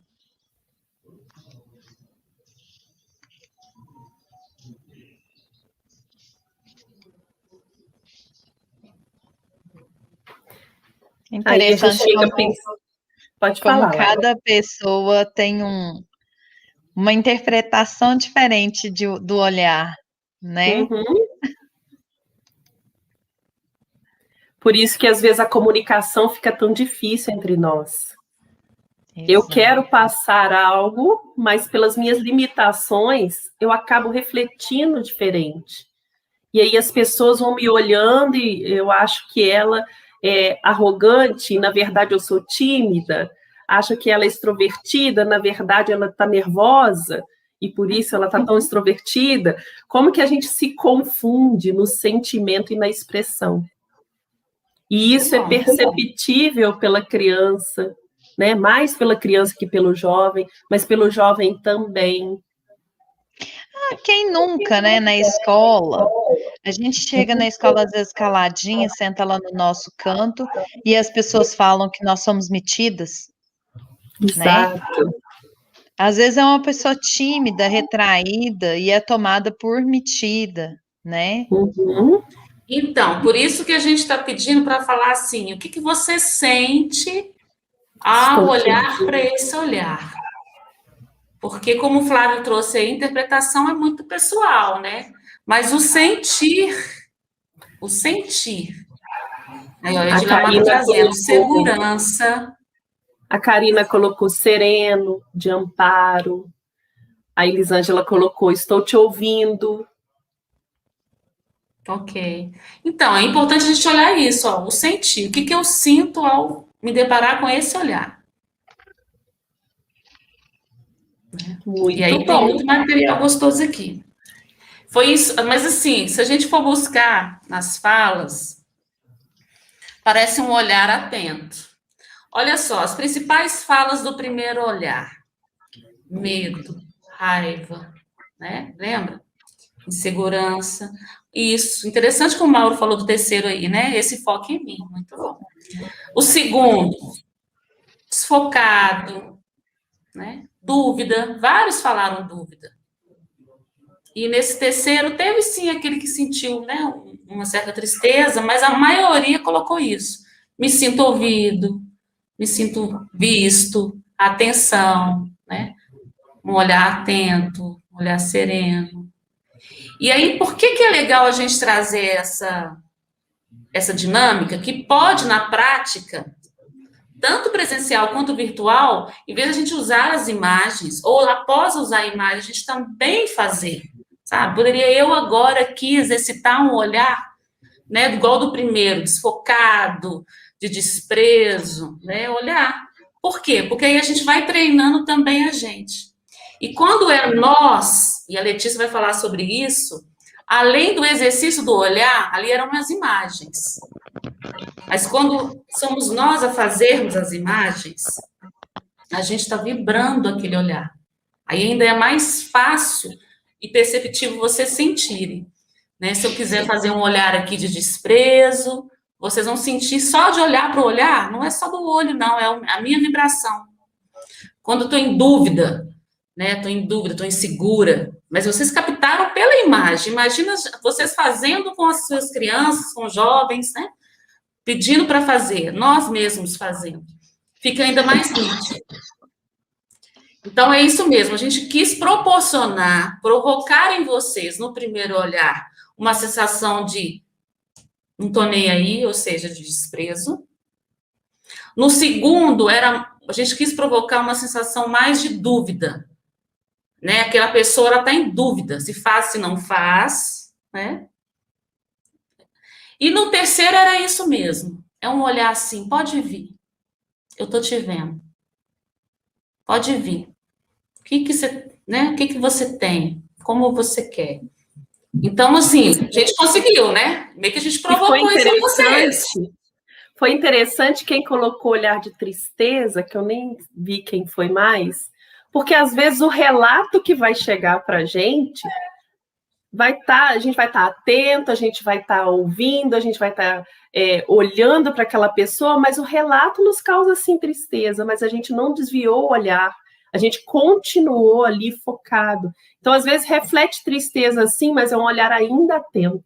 Aí a gente Interessante chega a como, pensar. Pode como falar. cada pessoa tem uma interpretação diferente do olhar, né? Uhum. Por isso que às vezes a comunicação fica tão difícil entre nós. Eu Exato. quero passar algo, mas pelas minhas limitações, eu acabo refletindo diferente. E aí as pessoas vão me olhando e eu acho que ela é arrogante, e na verdade eu sou tímida, acho que ela é extrovertida, na verdade ela está nervosa, e por isso ela está tão extrovertida. Como que a gente se confunde no sentimento e na expressão? E isso é perceptível pela criança, né? Mais pela criança que pelo jovem, mas pelo jovem também. Quem nunca, né, na escola, a gente chega na escola às vezes caladinha, senta lá no nosso canto e as pessoas falam que nós somos metidas, né? Exato. Às vezes é uma pessoa tímida, retraída e é tomada por metida, né? Uhum. Então, por isso que a gente está pedindo para falar assim, o que você sente ao olhar para esse olhar? Porque, como o Flávio trouxe aí, a interpretação é muito pessoal, né? Mas o sentir. Aí, olha, a Edilama trazendo segurança. A Karina colocou sereno, de amparo. A Elisângela colocou estou te ouvindo. Ok. Então, é importante a gente olhar isso, ó, o sentir. O que eu sinto ao me deparar com esse olhar? Muito e aí bom. tem muito material gostoso aqui. Foi isso, mas assim, se a gente for buscar nas falas, parece um olhar atento. Olha só, as principais falas do primeiro olhar. Medo, raiva, né? Lembra? Insegurança. Isso, interessante como o Mauro falou do terceiro aí, né? Esse foco em mim, muito bom. O segundo, desfocado, né? Dúvida, vários falaram dúvida. E nesse terceiro, teve sim aquele que sentiu, né, uma certa tristeza, mas a maioria colocou isso. Me sinto ouvido, me sinto visto, atenção, né? Um olhar atento, um olhar sereno. E aí, por que é legal a gente trazer essa dinâmica que pode, na prática, tanto presencial quanto virtual, em vez de a gente usar as imagens, ou após usar a imagem, a gente também fazer, sabe? Poderia eu agora aqui exercitar um olhar, né, igual do primeiro, desfocado, de desprezo, né, olhar. Por quê? Porque aí a gente vai treinando também a gente. E quando é nós, e a Letícia vai falar sobre isso, além do exercício do olhar, ali eram as imagens. Mas quando somos nós a fazermos as imagens, a gente está vibrando aquele olhar. Aí ainda é mais fácil e perceptível vocês sentirem, né? Se eu quiser fazer um olhar aqui de desprezo, vocês vão sentir só de olhar para o olhar, não é só do olho, não, é a minha vibração. Quando eu estou em dúvida, né? Estou em dúvida, estou insegura, mas vocês captaram pela imagem. Imagina vocês fazendo com as suas crianças, com jovens, né? Pedindo para fazer, nós mesmos fazendo. Fica ainda mais nítido. Então, é isso mesmo, a gente quis proporcionar, provocar em vocês, no primeiro olhar, uma sensação de não tô nem aí, ou seja, de desprezo. No segundo, a gente quis provocar uma sensação mais de dúvida, né? Aquela pessoa, ela está em dúvida, se faz, se não faz, né? E no terceiro era isso mesmo, é um olhar assim, pode vir, eu tô te vendo, pode vir. O que você, né? O que você tem? Como você quer? Então, assim, a gente conseguiu, né? Meio que a gente provocou isso em vocês. Foi interessante quem colocou olhar de tristeza, que eu nem vi quem foi mais, porque às vezes o relato que vai chegar para a gente a gente vai estar atento, a gente vai estar ouvindo, a gente vai estar olhando para aquela pessoa, mas o relato nos causa sim tristeza, mas a gente não desviou o olhar, a gente continuou ali focado. Então, às vezes, reflete tristeza sim, mas é um olhar ainda atento.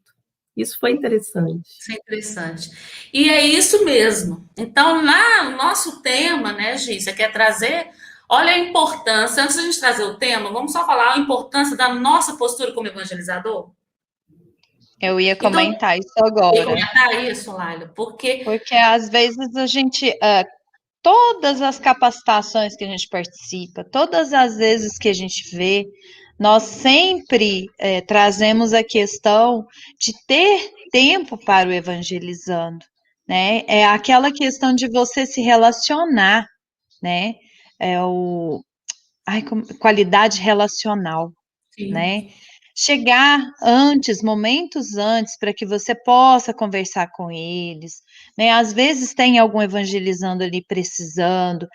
Isso foi interessante. Isso é interessante. E é isso mesmo. Então, no nosso tema, né, Gi, você quer trazer? Olha a importância, antes de a gente trazer o tema, vamos só falar a importância da nossa postura como evangelizador? Eu ia comentar isso agora. Eu ia comentar isso, Laila, porque às vezes a gente, todas as capacitações que a gente participa, todas as vezes que a gente vê, nós sempre trazemos a questão de ter tempo para o evangelizando, né? É aquela questão de você se relacionar, né? Qualidade relacional, sim, né? Chegar antes, momentos antes, para que você possa conversar com eles, né? Às vezes tem algum evangelizando ali precisando.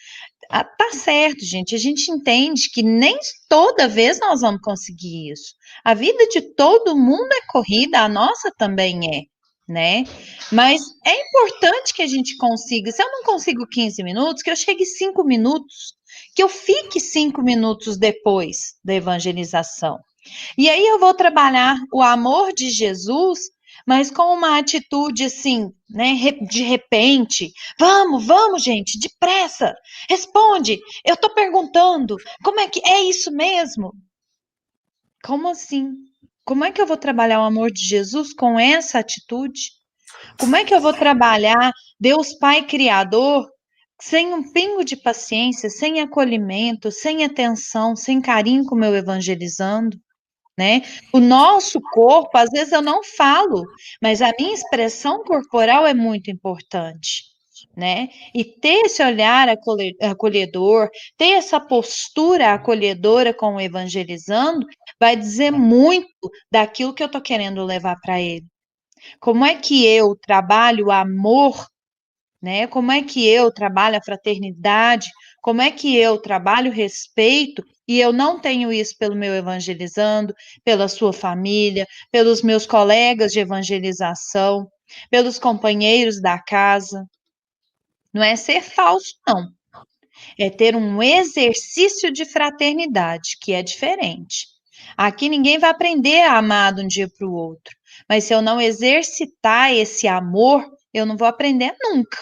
Tá certo, gente. A gente entende que nem toda vez nós vamos conseguir isso. A vida de todo mundo é corrida, a nossa também é, né? Mas é importante que a gente consiga. Se eu não consigo 15 minutos, que eu chegue 5 minutos, que eu fique 5 minutos depois da evangelização. E aí eu vou trabalhar o amor de Jesus, mas com uma atitude assim, né, de repente. Vamos, gente, depressa, responde, eu tô perguntando, como é que é isso mesmo? Como assim? Como é que eu vou trabalhar o amor de Jesus com essa atitude? Como é que eu vou trabalhar Deus Pai Criador sem um pingo de paciência, sem acolhimento, sem atenção, sem carinho com o meu evangelizando? Né? O nosso corpo, às vezes eu não falo, mas a minha expressão corporal é muito importante, né? E ter esse olhar acolhedor, ter essa postura acolhedora com o evangelizando, vai dizer muito daquilo que eu estou querendo levar para ele. Como é que eu trabalho o amor, né? Como é que eu trabalho a fraternidade? Como é que eu trabalho o respeito? E eu não tenho isso pelo meu evangelizando, pela sua família, pelos meus colegas de evangelização, pelos companheiros da casa. Não é ser falso, não. É ter um exercício de fraternidade, que é diferente. Aqui ninguém vai aprender a amar de um dia para o outro. Mas se eu não exercitar esse amor, eu não vou aprender nunca.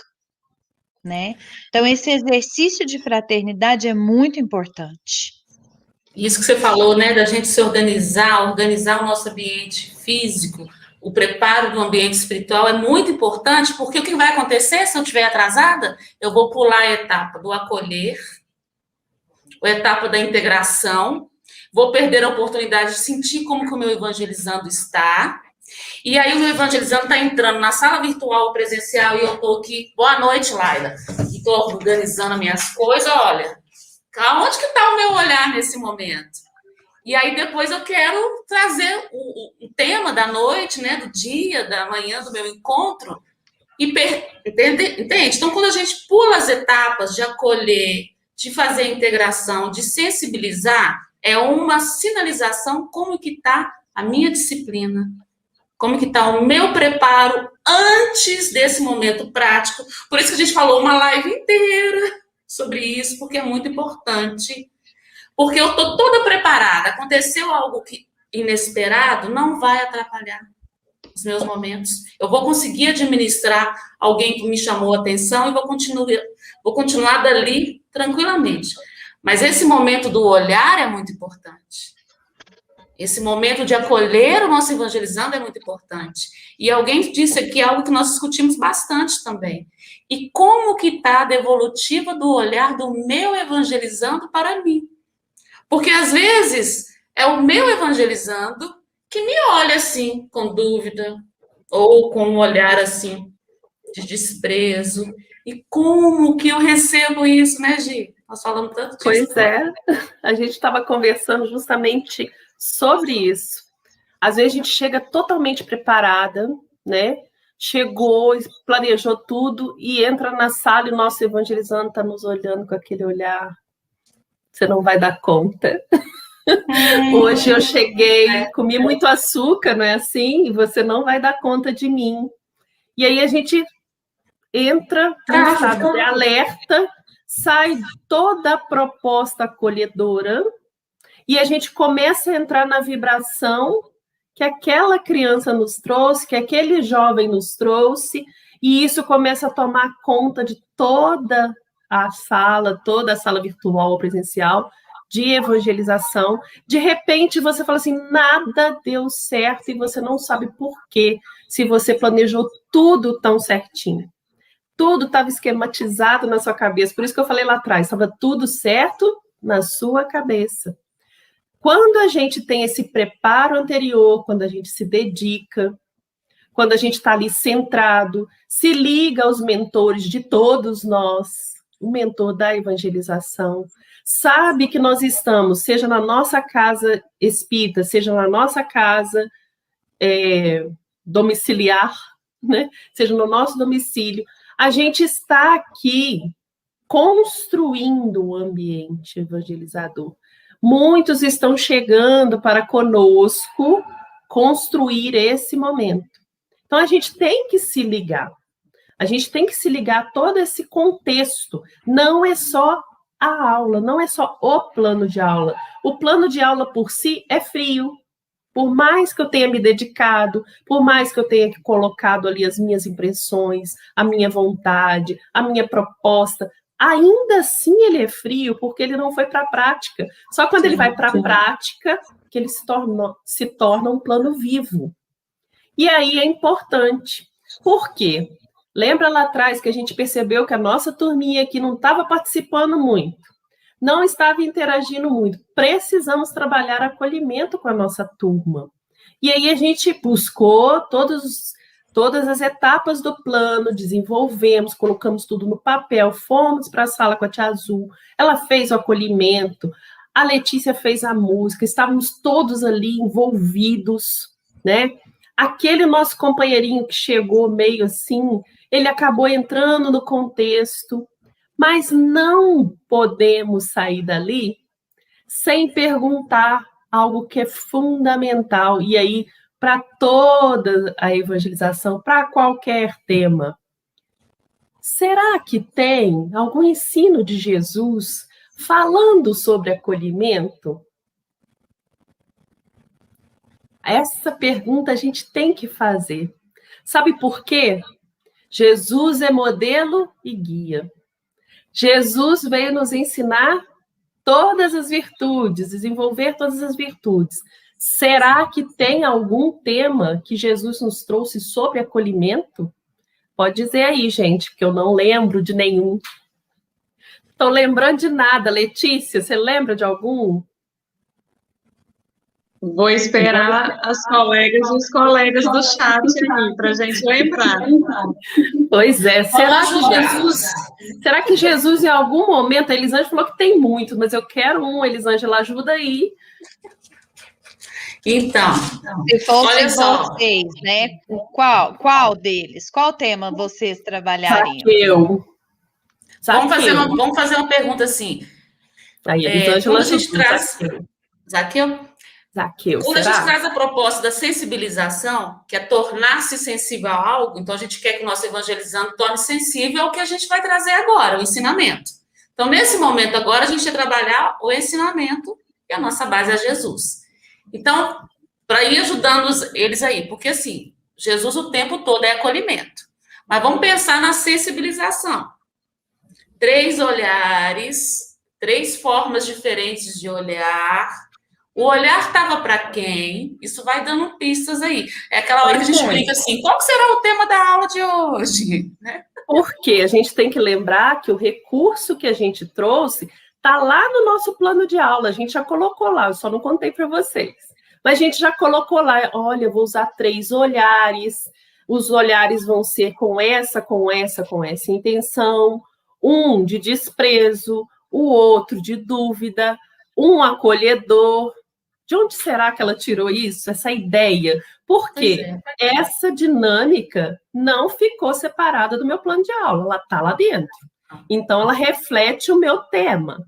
Né? Então, esse exercício de fraternidade é muito importante. Isso que você falou, né, da gente se organizar o nosso ambiente físico, o preparo do ambiente espiritual é muito importante, porque o que vai acontecer se eu estiver atrasada? Eu vou pular a etapa do acolher, a etapa da integração, vou perder a oportunidade de sentir como que o meu evangelizando está, e aí o meu evangelizando está entrando na sala virtual ou presencial e eu estou aqui, boa noite, Laila, e estou organizando as minhas coisas, olha, aonde que está o meu olhar nesse momento? E aí depois eu quero trazer o tema da noite, né, do dia, da manhã, do meu encontro, entende? Então, quando a gente pula as etapas de acolher, de fazer a integração, de sensibilizar, é uma sinalização como que está a minha disciplina, como que está o meu preparo antes desse momento prático. Por isso que a gente falou uma live inteira sobre isso, porque é muito importante. Porque eu estou toda preparada. Aconteceu algo inesperado, não vai atrapalhar os meus momentos. Eu vou conseguir administrar alguém que me chamou a atenção e vou continuar dali tranquilamente. Mas esse momento do olhar é muito importante. Esse momento de acolher o nosso evangelizando é muito importante. E alguém disse aqui algo que nós discutimos bastante também. E como que está a devolutiva do olhar do meu evangelizando para mim? Porque, às vezes, é o meu evangelizando que me olha assim, com dúvida, ou com um olhar assim, de desprezo. E como que eu recebo isso, né, Gi? Nós falamos tanto disso. Pois é, a gente estava conversando justamente sobre isso. Às vezes a gente chega totalmente preparada, né? Chegou, planejou tudo e entra na sala e o nosso evangelizando está nos olhando com aquele olhar. Você não vai dar conta. Hoje eu cheguei, comi muito açúcar, não é assim? E você não vai dar conta de mim. E aí a gente entra no estado de alerta, sai toda a proposta acolhedora e a gente começa a entrar na vibração que aquela criança nos trouxe, que aquele jovem nos trouxe, e isso começa a tomar conta de toda a sala virtual ou presencial, de evangelização. De repente, você fala assim, nada deu certo e você não sabe por quê, se você planejou tudo tão certinho. Tudo estava esquematizado na sua cabeça. Por isso que eu falei lá atrás, estava tudo certo na sua cabeça. Quando a gente tem esse preparo anterior, quando a gente se dedica, quando a gente está ali centrado, se liga aos mentores de todos nós, o mentor da evangelização, sabe que nós estamos, seja na nossa casa espírita, seja na nossa casa domiciliar, né? Seja no nosso domicílio, a gente está aqui construindo o ambiente evangelizador. Muitos estão chegando para conosco construir esse momento. Então, a gente tem que se ligar. A gente tem que se ligar a todo esse contexto. Não é só a aula, não é só o plano de aula. O plano de aula por si é frio. Por mais que eu tenha me dedicado, por mais que eu tenha colocado ali as minhas impressões, a minha vontade, a minha proposta, ainda assim ele é frio, porque ele não foi para a prática. Só quando ele vai para a prática que ele se torna um plano vivo. E aí é importante. Por quê? Lembra lá atrás que a gente percebeu que a nossa turminha aqui não estava participando muito, não estava interagindo muito. Precisamos trabalhar acolhimento com a nossa turma. E aí a gente buscou todas as etapas do plano, desenvolvemos, colocamos tudo no papel, fomos para a sala com a tia Azul, ela fez o acolhimento, a Letícia fez a música, estávamos todos ali envolvidos, né? Aquele nosso companheirinho que chegou meio assim, ele acabou entrando no contexto, mas não podemos sair dali sem perguntar algo que é fundamental, e aí, para toda a evangelização, para qualquer tema. Será que tem algum ensino de Jesus falando sobre acolhimento? Essa pergunta a gente tem que fazer. Sabe por quê? Jesus é modelo e guia. Jesus veio nos ensinar todas as virtudes, desenvolver todas as virtudes. Será que tem algum tema que Jesus nos trouxe sobre acolhimento? Pode dizer aí, gente, porque eu não lembro de nenhum. Estou lembrando de nada. Letícia, você lembra de algum? Vou esperar as colegas e os colegas do chat aqui, para a gente lembrar. Pois é. Será que Jesus, em algum momento, a Elisângela falou que tem muito, mas eu quero um, Elisângela, ajuda aí. Então, se fosse olha só. Vocês, né? Qual deles? Qual tema vocês trabalhariam? Vamos fazer uma pergunta assim. Aí, Elisângela, quando a gente traz... Zaqueu? Zaqueu, Quando a gente será? traz a proposta da sensibilização, que é tornar-se sensível a algo, então a gente quer que o nosso evangelizando torne sensível ao que a gente vai trazer agora, o ensinamento. Então, nesse momento agora, a gente vai trabalhar o ensinamento, e a nossa base é Jesus. Então, para ir ajudando eles aí, porque assim, Jesus o tempo todo é acolhimento. Mas vamos pensar na sensibilização. 3 olhares, 3 formas diferentes de olhar. O olhar estava para quem? Isso vai dando pistas aí. É aquela hora que a gente brinca assim, qual será o tema da aula de hoje? Né? Porque a gente tem que lembrar que o recurso que a gente trouxe está lá no nosso plano de aula. A gente já colocou lá, eu só não contei para vocês. Mas a gente já colocou lá, olha, eu vou usar 3 olhares. Os olhares vão ser com essa intenção. Um de desprezo, o outro de dúvida, um acolhedor. De onde será que ela tirou isso, essa ideia? Porque essa dinâmica não ficou separada do meu plano de aula, ela está lá dentro. Então, ela reflete o meu tema.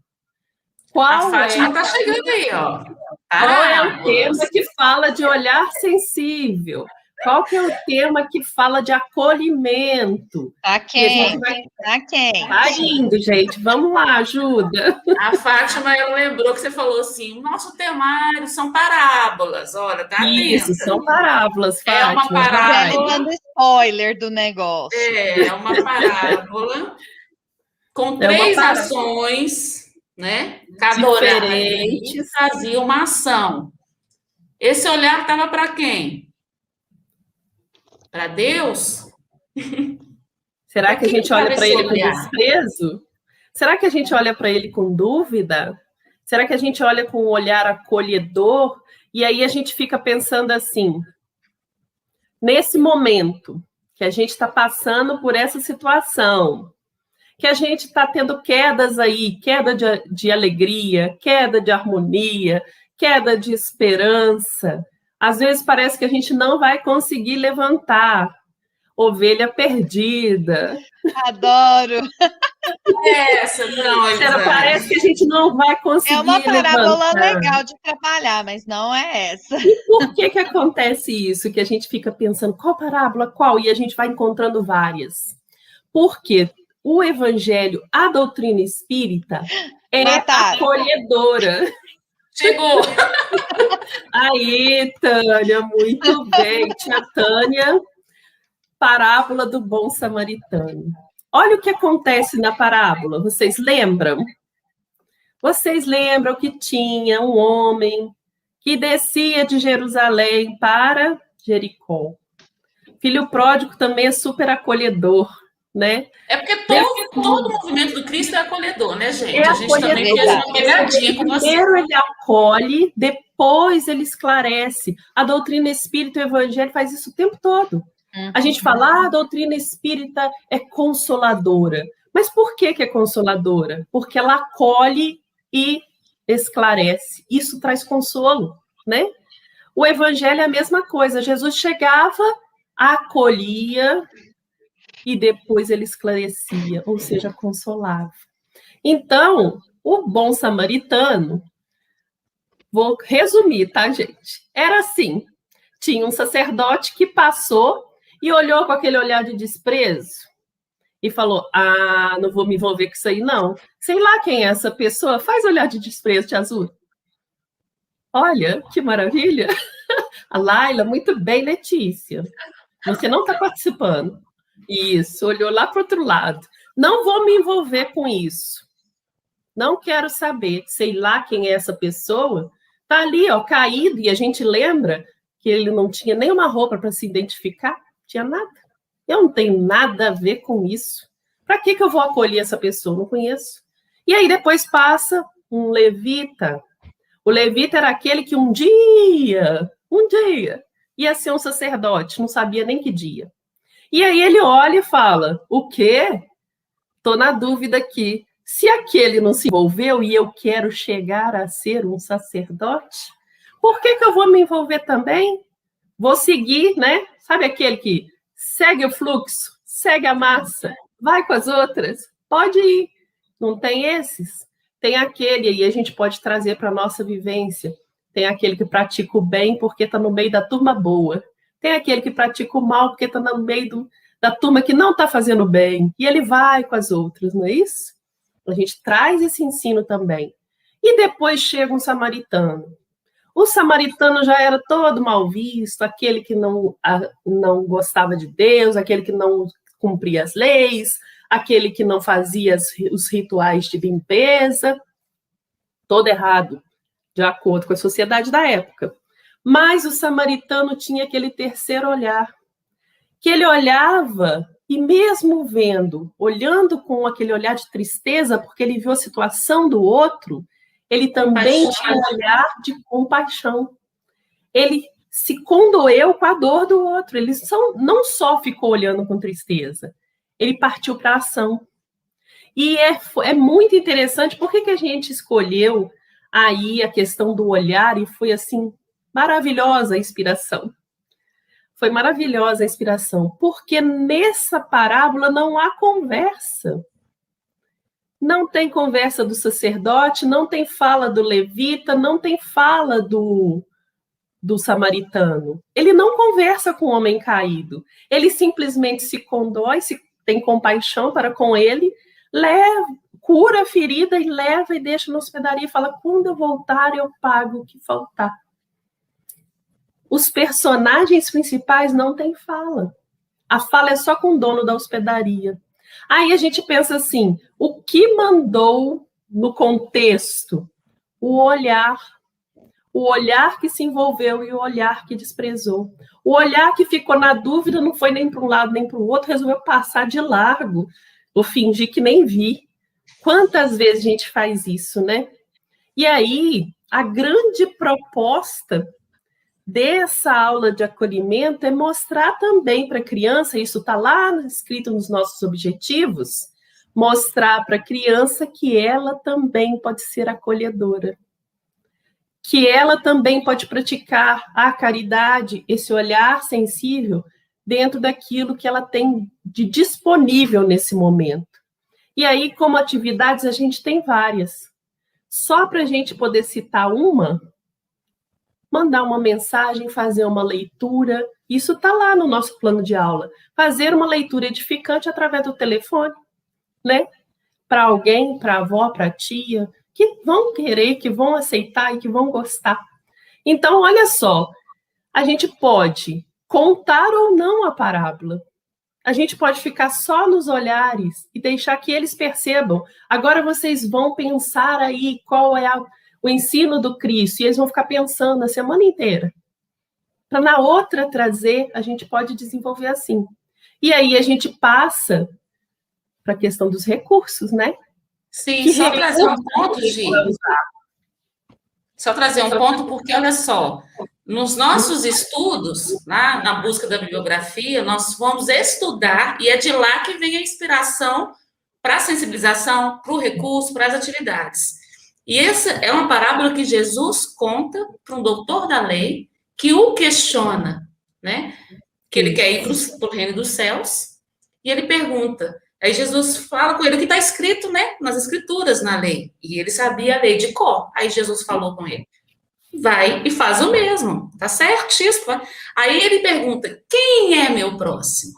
A Fátima está chegando aí, ó. Qual é o tema que fala de olhar sensível? Qual que é o tema que fala de acolhimento? Tá quem? Tá quem? Tá indo, gente. Vamos lá, ajuda. A Fátima, ela lembrou que você falou assim, o nosso temário são parábolas. Olha, tá atenta. Isso, são parábolas, Fátima. É uma parábola. Dando spoiler do negócio. É uma parábola com 3 ações, né? Cada olhar fazia uma ação. Esse olhar estava para quem? Para Deus? Será que a gente olha para ele com desprezo? Será que a gente olha para ele com dúvida? Será que a gente olha com um olhar acolhedor? E aí a gente fica pensando assim, nesse momento que a gente está passando por essa situação, que a gente está tendo quedas aí, queda de alegria, queda de harmonia, queda de esperança. Às vezes parece que a gente não vai conseguir levantar. Ovelha perdida. Adoro. Essa, não, parece que a gente não vai conseguir levantar. É uma parábola legal de trabalhar, mas não é essa. E por que acontece isso? Que a gente fica pensando, qual parábola, qual? E a gente vai encontrando várias. Porque o evangelho, a doutrina espírita, é acolhedora. Chegou! Aí, Tânia, muito bem. Tia Tânia, parábola do bom samaritano. Olha o que acontece na parábola, vocês lembram? Vocês lembram que tinha um homem que descia de Jerusalém para Jericó. Filho pródigo também é super acolhedor, né? É porque todo movimento do Cristo é acolhedor, né, gente? A gente também fez uma pegadinha com você. Primeiro ele acolhe, depois ele esclarece. A doutrina espírita e o evangelho faz isso o tempo todo. A gente fala, a doutrina espírita é consoladora. Mas por que é consoladora? Porque ela acolhe e esclarece. Isso traz consolo, né? O evangelho é a mesma coisa. Jesus chegava, acolhia e depois ele esclarecia, ou seja, consolava. Então, o bom samaritano, vou resumir, tá, gente? Era assim, tinha um sacerdote que passou e olhou com aquele olhar de desprezo e falou, não vou me envolver com isso aí, não. Sei lá quem é essa pessoa, faz olhar de desprezo, Tia Azul. Olha, que maravilha. A Laila, muito bem, Letícia. Você não está participando. Isso, olhou lá para o outro lado. Não vou me envolver com isso. Não quero saber, sei lá quem é essa pessoa. Está ali, ó, caído, e a gente lembra que ele não tinha nenhuma roupa para se identificar. Tinha nada. Eu não tenho nada a ver com isso. Para que eu vou acolher essa pessoa? Não conheço. E aí depois passa um levita. O levita era aquele que um dia, ia ser um sacerdote, não sabia nem que dia. E aí ele olha e fala, o quê? Estou na dúvida aqui. Se aquele não se envolveu e eu quero chegar a ser um sacerdote, por que eu vou me envolver também? Vou seguir, né? Sabe aquele que segue o fluxo, segue a massa, vai com as outras? Pode ir. Não tem esses? Tem aquele, e a gente pode trazer para a nossa vivência. Tem aquele que pratica o bem porque está no meio da turma boa. Tem aquele que pratica o mal porque está no meio da turma que não está fazendo bem. E ele vai com as outras, não é isso? A gente traz esse ensino também. E depois chega um samaritano. O samaritano já era todo mal visto, aquele que não gostava de Deus, aquele que não cumpria as leis, aquele que não fazia os rituais de limpeza. Todo errado, de acordo com a sociedade da época. Mas o samaritano tinha aquele terceiro olhar, que ele olhava e mesmo olhando com aquele olhar de tristeza, porque ele viu a situação do outro, ele também tinha um olhar de compaixão. Ele se condoeu com a dor do outro. Ele não só ficou olhando com tristeza, ele partiu para a ação. E é muito interessante, por que a gente escolheu aí a questão do olhar e foi assim, maravilhosa a inspiração. Foi maravilhosa a inspiração, porque nessa parábola não há conversa. Não tem conversa do sacerdote, não tem fala do levita, não tem fala do samaritano. Ele não conversa com o homem caído. Ele simplesmente se condói, tem compaixão para com ele, cura a ferida e leva e deixa na hospedaria e fala, quando eu voltar eu pago o que faltar. Os personagens principais não têm fala. A fala é só com o dono da hospedaria. Aí a gente pensa assim, o que mandou no contexto? O olhar que se envolveu e o olhar que desprezou. O olhar que ficou na dúvida, não foi nem para um lado nem para o outro, resolveu passar de largo, ou fingir que nem vi. Quantas vezes a gente faz isso, né? E aí, a grande proposta dessa aula de acolhimento é mostrar também para a criança, isso está lá escrito nos nossos objetivos, mostrar para a criança que ela também pode ser acolhedora, que ela também pode praticar a caridade, esse olhar sensível dentro daquilo que ela tem de disponível nesse momento. E aí, como atividades, a gente tem várias. Só para a gente poder citar uma, mandar uma mensagem, fazer uma leitura, isso está lá no nosso plano de aula. Fazer uma leitura edificante através do telefone, né? Para alguém, para a avó, para a tia, que vão querer, que vão aceitar e que vão gostar. Então, olha só, a gente pode contar ou não a parábola. A gente pode ficar só nos olhares e deixar que eles percebam. Agora vocês vão pensar aí qual é o ensino do Cristo, e eles vão ficar pensando a semana inteira. Para na outra trazer, a gente pode desenvolver assim. E aí a gente passa para a questão dos recursos, né? Sim, só trazer um ponto, Gi. Só trazer um ponto, porque, olha só, nos nossos estudos, na busca da bibliografia, nós vamos estudar, e é de lá que vem a inspiração para a sensibilização, para o recurso, para as atividades. E essa é uma parábola que Jesus conta para um doutor da lei, que o questiona, né? Que ele quer ir para o reino dos céus, e ele pergunta. Aí Jesus fala com ele o que está escrito, né, nas escrituras, na lei. E ele sabia a lei de cor. Aí Jesus falou com ele, vai e faz o mesmo, tá certíssimo. Aí ele pergunta, quem é meu próximo?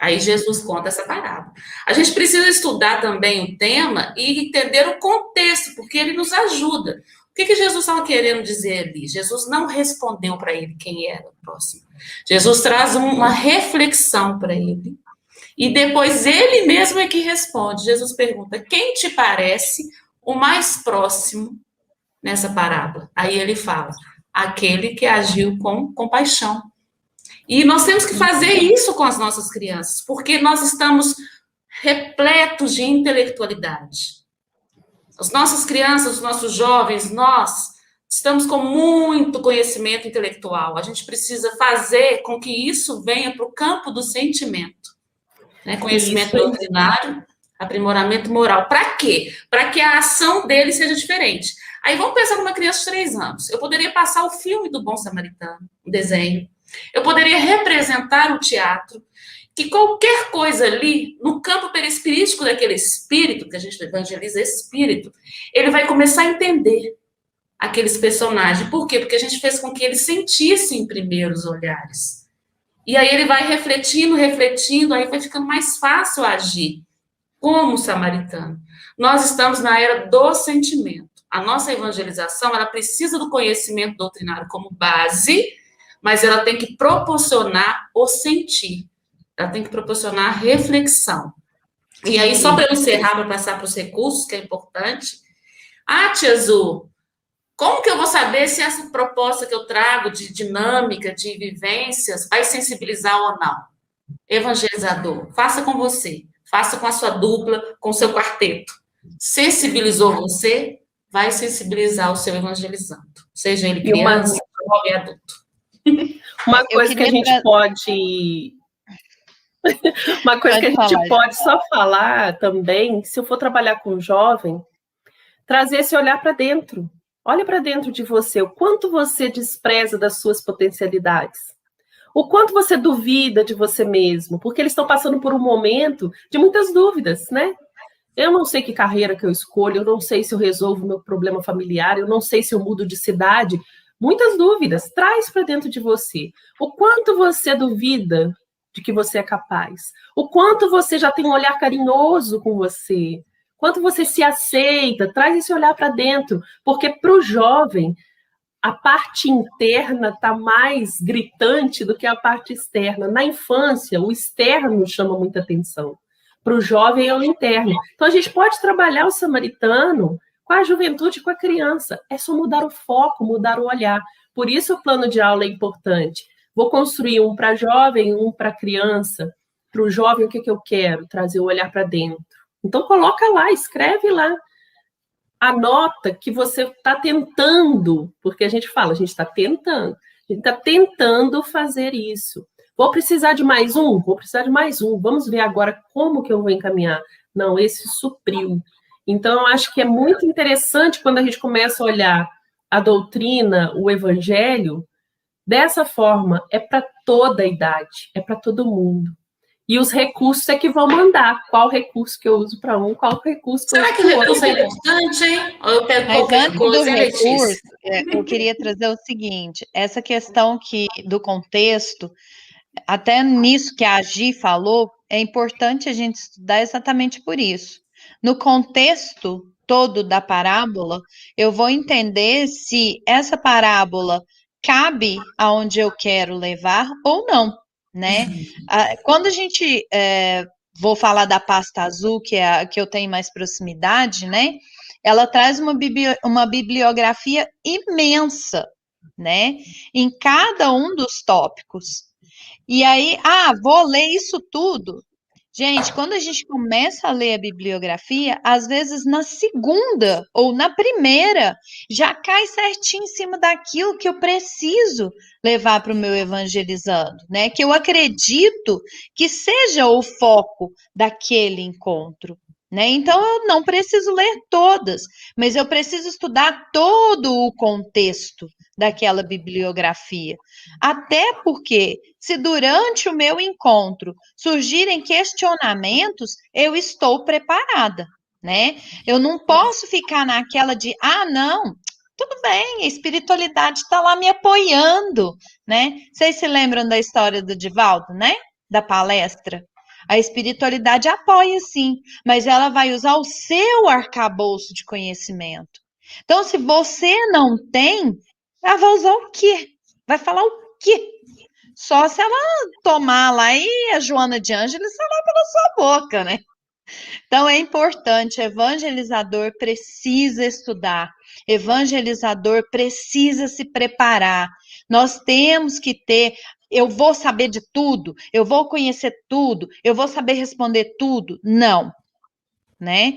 Aí Jesus conta essa parábola. A gente precisa estudar também o tema e entender o contexto, porque ele nos ajuda. O que Jesus estava querendo dizer ali? Jesus não respondeu para ele quem era o próximo. Jesus traz uma reflexão para ele. E depois ele mesmo é que responde. Jesus pergunta, quem te parece o mais próximo nessa parábola? Aí ele fala, aquele que agiu com compaixão. E nós temos que fazer isso com as nossas crianças, porque nós estamos repletos de intelectualidade. As nossas crianças, os nossos jovens, nós estamos com muito conhecimento intelectual. A gente precisa fazer com que isso venha para o campo do sentimento. Né, conhecimento doutrinário, aprimoramento moral. Para quê? Para que a ação dele seja diferente. Aí vamos pensar numa criança de 3 anos. Eu poderia passar o filme do Bom Samaritano, o desenho. Eu poderia representar o teatro, que qualquer coisa ali, no campo perispirítico daquele espírito, que a gente evangeliza esse espírito, ele vai começar a entender aqueles personagens. Por quê? Porque a gente fez com que eles sentissem primeiro os olhares. E aí ele vai refletindo, refletindo, aí vai ficando mais fácil agir como samaritano. Nós estamos na era do sentimento. A nossa evangelização, ela precisa do conhecimento doutrinário como base, mas ela tem que proporcionar o sentir. Ela tem que proporcionar a reflexão. E aí, só para eu encerrar, para passar para os recursos, que é importante. Tia Azul, como que eu vou saber se essa proposta que eu trago de dinâmica, de vivências, vai sensibilizar ou não? Evangelizador, faça com você. Faça com a sua dupla, com o seu quarteto. Sensibilizou você, vai sensibilizar o seu evangelizando. Seja ele criança, jovem, adulto. Uma coisa que a gente pode... Uma coisa que a gente pode só falar também, se eu for trabalhar com jovem, trazer esse olhar para dentro. Olha para dentro de você, o quanto você despreza das suas potencialidades. O quanto você duvida de você mesmo, porque eles estão passando por um momento de muitas dúvidas, né? Eu não sei que carreira que eu escolho, eu não sei se eu resolvo o meu problema familiar, eu não sei se eu mudo de cidade. Muitas dúvidas. Traz para dentro de você. O quanto você duvida de que você é capaz. O quanto você já tem um olhar carinhoso com você. Quanto você se aceita. Traz esse olhar para dentro. Porque para o jovem, a parte interna está mais gritante do que a parte externa. Na infância, o externo chama muita atenção. Para o jovem é o interno. Então, a gente pode trabalhar o samaritano com a juventude e com a criança. É só mudar o foco, mudar o olhar. Por isso, o plano de aula é importante. Vou construir um para jovem, um para criança. Para o jovem, o que eu quero? Trazer o olhar para dentro. Então, coloca lá, escreve lá. Anota que você está tentando, porque a gente fala, a gente está tentando. A gente está tentando fazer isso. Vou precisar de mais um? Vou precisar de mais um. Vamos ver agora como que eu vou encaminhar. Não, esse supriu. Então, eu acho que é muito interessante quando a gente começa a olhar a doutrina, o evangelho, dessa forma. É para toda a idade, é para todo mundo. E os recursos é que vão mandar. Qual recurso que eu uso para um, qual recurso que eu uso para o outro. Será que o recurso é importante, hein? Ou eu pego qualquer coisa, recurso, eu queria trazer o seguinte, essa questão do contexto, até nisso que a Gi falou, é importante a gente estudar exatamente por isso. No contexto todo da parábola, eu vou entender se essa parábola cabe aonde eu quero levar ou não, né? Quando a gente, vou falar da pasta azul, que é a que eu tenho mais proximidade, né? Ela traz uma bibliografia imensa, né? Em cada um dos tópicos. E aí, vou ler isso tudo. Gente, quando a gente começa a ler a bibliografia, às vezes na segunda ou na primeira, já cai certinho em cima daquilo que eu preciso levar para o meu evangelizando, né? Que eu acredito que seja o foco daquele encontro, né? Então, eu não preciso ler todas, mas eu preciso estudar todo o contexto daquela bibliografia. Até porque, se durante o meu encontro surgirem questionamentos, eu estou preparada, né? Eu não posso ficar naquela de, não, tudo bem, a espiritualidade está lá me apoiando, né? Vocês se lembram da história do Divaldo, né? Da palestra? A espiritualidade apoia, sim, mas ela vai usar o seu arcabouço de conhecimento. Então, se você não tem, ela vai usar o quê? Vai falar o quê? Só se ela tomar lá e a Joana de Ângeles falar pela sua boca, né? Então, é importante, evangelizador precisa estudar, evangelizador precisa se preparar. Nós temos que ter, eu vou saber de tudo, eu vou conhecer tudo, eu vou saber responder tudo. Não, né?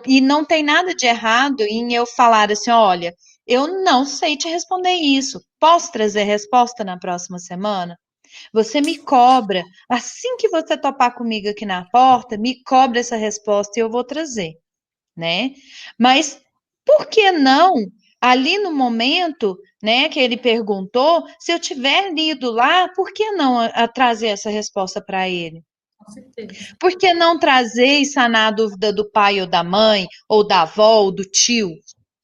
E não tem nada de errado em eu falar assim, olha, eu não sei te responder isso. Posso trazer resposta na próxima semana? Você me cobra. Assim que você topar comigo aqui na porta, me cobra essa resposta e eu vou trazer, né? Mas por que não, ali no momento, né, que ele perguntou, se eu tiver lido lá, por que não trazer essa resposta para ele? Com certeza. Por que não trazer e sanar a dúvida do pai ou da mãe, ou da avó, ou do tio?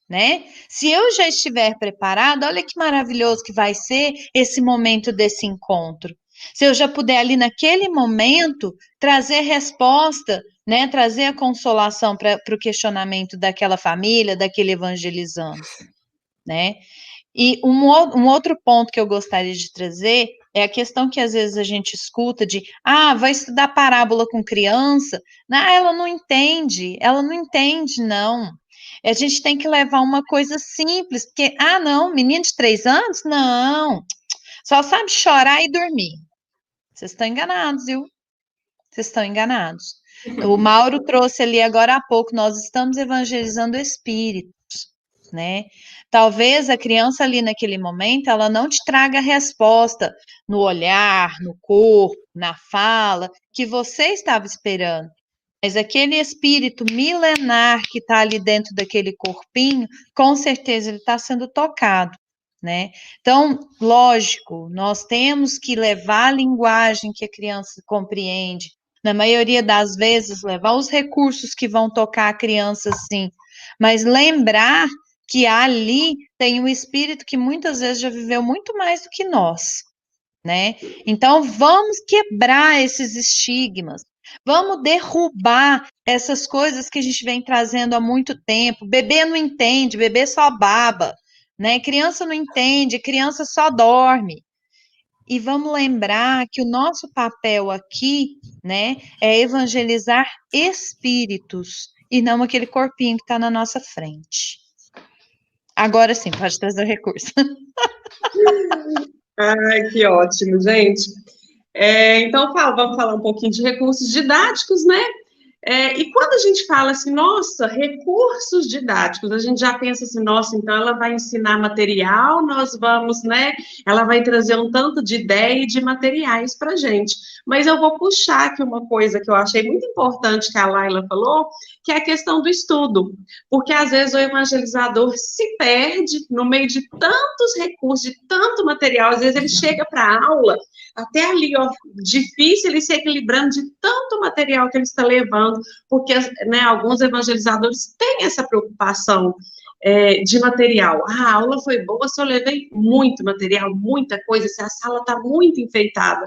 né? Se eu já estiver preparada, olha que maravilhoso que vai ser esse momento desse encontro. Se eu já puder ali naquele momento trazer resposta, né? Trazer a consolação para o questionamento daquela família, daquele evangelizando, né? E um outro ponto que eu gostaria de trazer é a questão que às vezes a gente escuta de, vai estudar parábola com criança, não, ela não entende, não. A gente tem que levar uma coisa simples, porque, não, menino de 3 anos? Não, só sabe chorar e dormir. Vocês estão enganados, viu? Vocês estão enganados. O Mauro trouxe ali agora há pouco, nós estamos evangelizando espíritos, né? Talvez a criança ali naquele momento, ela não te traga resposta no olhar, no corpo, na fala, que você estava esperando. Mas aquele espírito milenar que está ali dentro daquele corpinho, com certeza ele está sendo tocado, né? Então, lógico, nós temos que levar a linguagem que a criança compreende, na maioria das vezes, levar os recursos que vão tocar a criança, sim, mas lembrar que ali tem um espírito que muitas vezes já viveu muito mais do que nós, né? Então, vamos quebrar esses estigmas, vamos derrubar essas coisas que a gente vem trazendo há muito tempo. Bebê não entende, bebê só baba, né? Criança não entende, criança só dorme. E vamos lembrar que o nosso papel aqui, né, é evangelizar espíritos e não aquele corpinho que está na nossa frente. Agora sim, pode trazer o recurso. Ai, que ótimo, gente. Então, vamos falar um pouquinho de recursos didáticos, né? E quando a gente fala assim, nossa, recursos didáticos, a gente já pensa assim, nossa, então ela vai ensinar material, nós vamos, né? Ela vai trazer um tanto de ideia e de materiais para a gente. Mas eu vou puxar aqui uma coisa que eu achei muito importante que a Laila falou, que é a questão do estudo. Porque às vezes o evangelizador se perde no meio de tantos recursos, de tanto material, às vezes ele chega para a aula, até ali, ó, difícil ele se equilibrando de tanto material que ele está levando, porque, né, alguns evangelizadores têm essa preocupação de material. A aula foi boa se eu levei muito material, muita coisa, se a sala está muito enfeitada.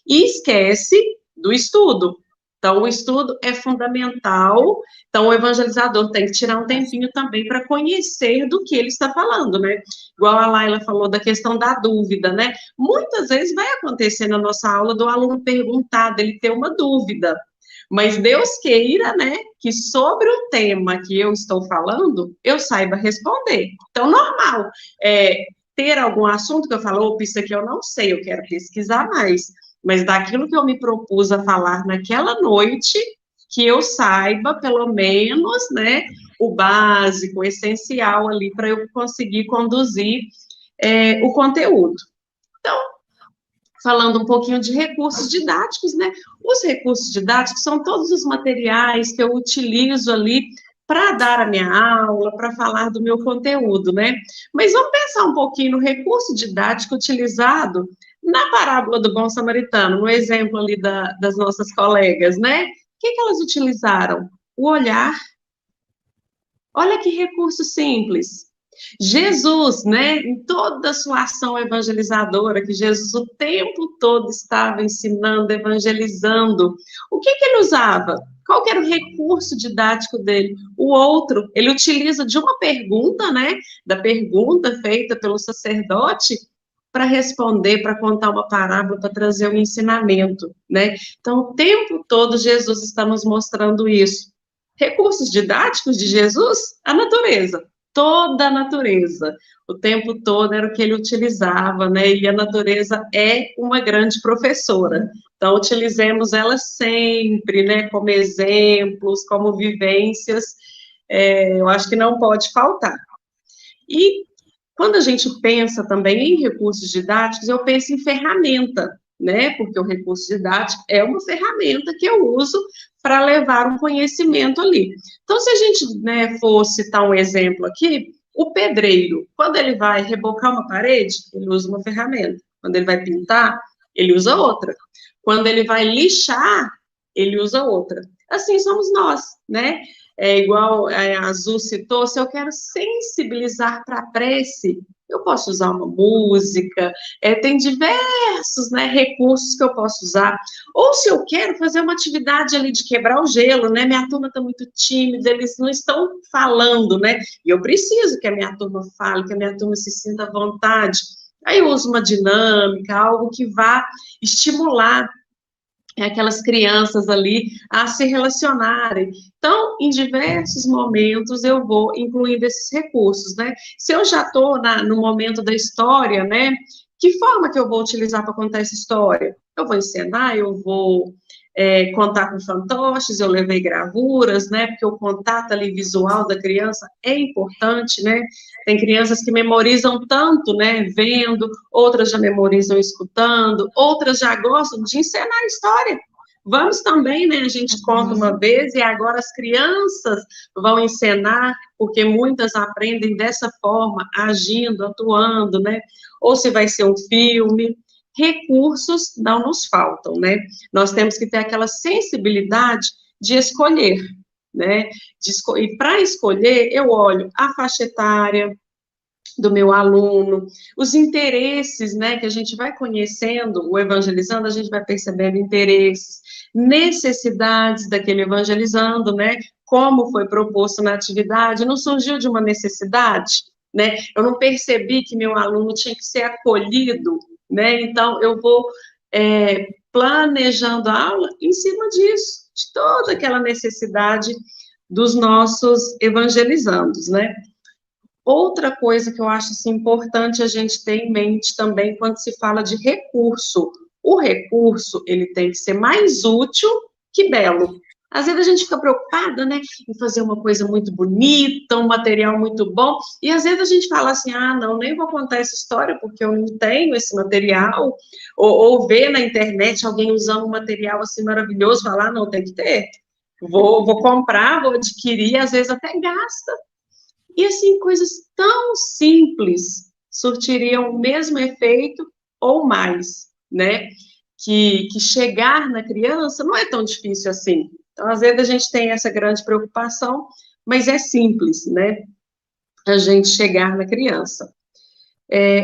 E esquece do estudo. Então, o estudo é fundamental. Então, o evangelizador tem que tirar um tempinho também para conhecer do que ele está falando, né? Igual a Laila falou da questão da dúvida, né? Muitas vezes vai acontecer na nossa aula do aluno perguntar, dele ter uma dúvida. Mas Deus queira, né, que sobre o tema que eu estou falando, eu saiba responder. Então, normal. Ter algum assunto que eu falo, opa, isso aqui eu não sei, eu quero pesquisar mais. Mas daquilo que eu me propus a falar naquela noite, que eu saiba, pelo menos, né, o básico, o essencial ali, para eu conseguir conduzir o conteúdo. Então, falando um pouquinho de recursos didáticos, né? Os recursos didáticos são todos os materiais que eu utilizo ali para dar a minha aula, para falar do meu conteúdo, né? Mas vamos pensar um pouquinho no recurso didático utilizado na parábola do bom samaritano, no exemplo ali das nossas colegas, né? O que elas utilizaram? O olhar. Olha que recurso simples. Jesus, né, em toda a sua ação evangelizadora, que Jesus o tempo todo estava ensinando, evangelizando, o que ele usava? Qual que era o recurso didático dele? O outro, ele utiliza de uma pergunta, né, da pergunta feita pelo sacerdote, para responder, para contar uma parábola, para trazer um ensinamento, né? Então, o tempo todo Jesus está nos mostrando isso. Recursos didáticos de Jesus? A natureza. Toda a natureza, o tempo todo era o que ele utilizava, né? E a natureza é uma grande professora. Então, utilizemos ela sempre, né? Como exemplos, como vivências, eu acho que não pode faltar. E quando a gente pensa também em recursos didáticos, eu penso em ferramenta, né? Porque o recurso didático é uma ferramenta que eu uso para levar um conhecimento ali. Então, se a gente, né, for citar um exemplo aqui, o pedreiro, quando ele vai rebocar uma parede, ele usa uma ferramenta. Quando ele vai pintar, ele usa outra. Quando ele vai lixar, ele usa outra. assim somos nós, né? É igual a Azul citou, se eu quero sensibilizar para a prece, eu posso usar uma música, tem diversos, né, recursos que eu posso usar. Ou se eu quero fazer uma atividade ali de quebrar o gelo, né, minha turma está muito tímida, eles não estão falando, né, e eu preciso que a minha turma fale, que a minha turma se sinta à vontade. Aí eu uso uma dinâmica, algo que vá estimular aquelas crianças ali a se relacionarem. Então, em diversos momentos, eu vou incluindo esses recursos, né? Se eu já estou no momento da história, né? Que forma que eu vou utilizar para contar essa história? Eu vou encenar, eu vou contar com fantoches, eu levei gravuras, né? Porque o contato ali visual da criança é importante, né? Tem crianças que memorizam tanto, né? Vendo, outras já memorizam escutando, outras já gostam de encenar a história. Vamos também, né? A gente conta uma vez e agora as crianças vão encenar, porque muitas aprendem dessa forma, agindo, atuando, né? Ou se vai ser um filme. Recursos não nos faltam, né? Nós temos que ter aquela sensibilidade de escolher, né? E para escolher, eu olho a faixa etária do meu aluno, os interesses, né, que a gente vai conhecendo, o evangelizando, a gente vai percebendo interesses, necessidades daquele evangelizando, né, como foi proposto na atividade, não surgiu de uma necessidade, né, eu não percebi que meu aluno tinha que ser acolhido, né, então eu vou planejando a aula em cima disso, de toda aquela necessidade dos nossos evangelizandos, né. Outra coisa que eu acho assim, importante a gente ter em mente também quando se fala de recurso. O recurso, ele tem que ser mais útil que belo. Às vezes a gente fica preocupada, né, em fazer uma coisa muito bonita, um material muito bom, e às vezes a gente fala assim, não, nem vou contar essa história porque eu não tenho esse material, ou ver na internet alguém usando um material assim maravilhoso, falar, não, tem que ter. Vou comprar, vou adquirir, às vezes até gasta. E assim, coisas tão simples surtiriam o mesmo efeito ou mais, né? Que chegar na criança não é tão difícil assim. Então, às vezes a gente tem essa grande preocupação, mas é simples, né? A gente chegar na criança.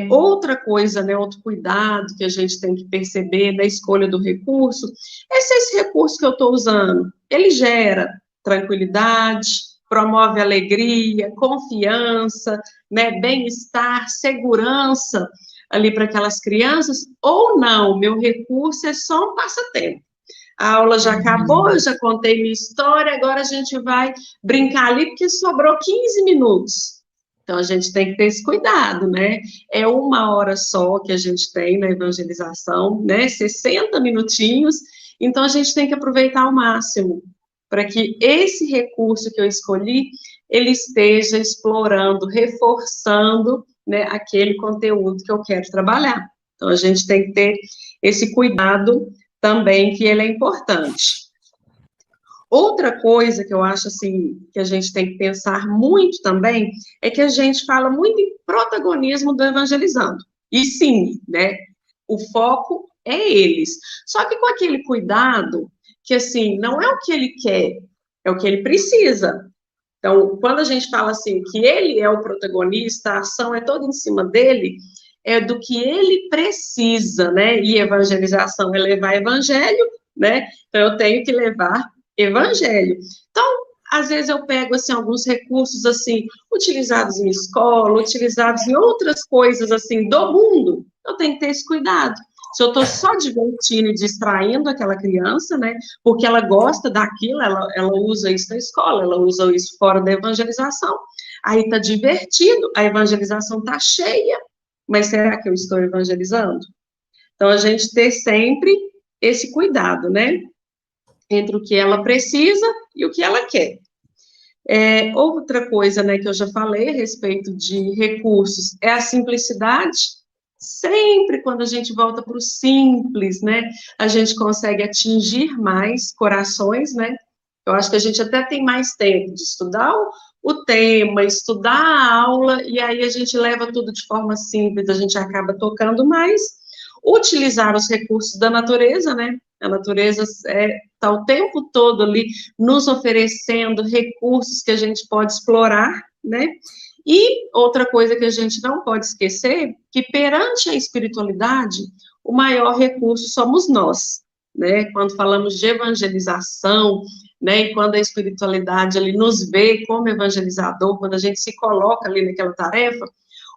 Outra coisa, né, outro cuidado que a gente tem que perceber na escolha do recurso é se esse recurso que eu estou usando, ele gera tranquilidade, promove alegria, confiança, né, bem-estar, segurança ali para aquelas crianças, ou não, meu recurso é só um passatempo. A aula já acabou, eu já contei minha história, agora a gente vai brincar ali, porque sobrou 15 minutos. Então, a gente tem que ter esse cuidado, né? É 1 hora só que a gente tem na evangelização, né? 60 minutinhos, então a gente tem que aproveitar ao máximo, para que esse recurso que eu escolhi, ele esteja explorando, reforçando, né, aquele conteúdo que eu quero trabalhar. Então, a gente tem que ter esse cuidado também, que ele é importante. Outra coisa que eu acho, assim, que a gente tem que pensar muito também, é que a gente fala muito em protagonismo do evangelizando. E sim, né, o foco é eles. Só que com aquele cuidado, que assim, não é o que ele quer, é o que ele precisa. Então, quando a gente fala assim, que ele é o protagonista, a ação é toda em cima dele, é do que ele precisa, né? E evangelização é levar evangelho, né? Então, eu tenho que levar evangelho. Então, às vezes eu pego, assim, alguns recursos, assim, utilizados em escola, utilizados em outras coisas, assim, do mundo, eu tenho que ter esse cuidado. Se eu estou só divertindo e distraindo aquela criança, né, porque ela gosta daquilo, ela usa isso na escola, ela usa isso fora da evangelização, aí está divertido, a evangelização está cheia, mas será que eu estou evangelizando? Então, a gente ter sempre esse cuidado, né, entre o que ela precisa e o que ela quer. Outra coisa, né, que eu já falei a respeito de recursos, é a simplicidade. Sempre quando a gente volta para o simples, né, a gente consegue atingir mais corações, né, eu acho que a gente até tem mais tempo de estudar o tema, estudar a aula, e aí a gente leva tudo de forma simples, a gente acaba tocando mais. utilizar os recursos da natureza, né? A natureza está o tempo todo ali nos oferecendo recursos que a gente pode explorar, né? E outra coisa que a gente não pode esquecer, que perante a espiritualidade, o maior recurso somos nós, né? Quando falamos de evangelização, né? E quando a espiritualidade ali nos vê como evangelizador, quando a gente se coloca ali naquela tarefa,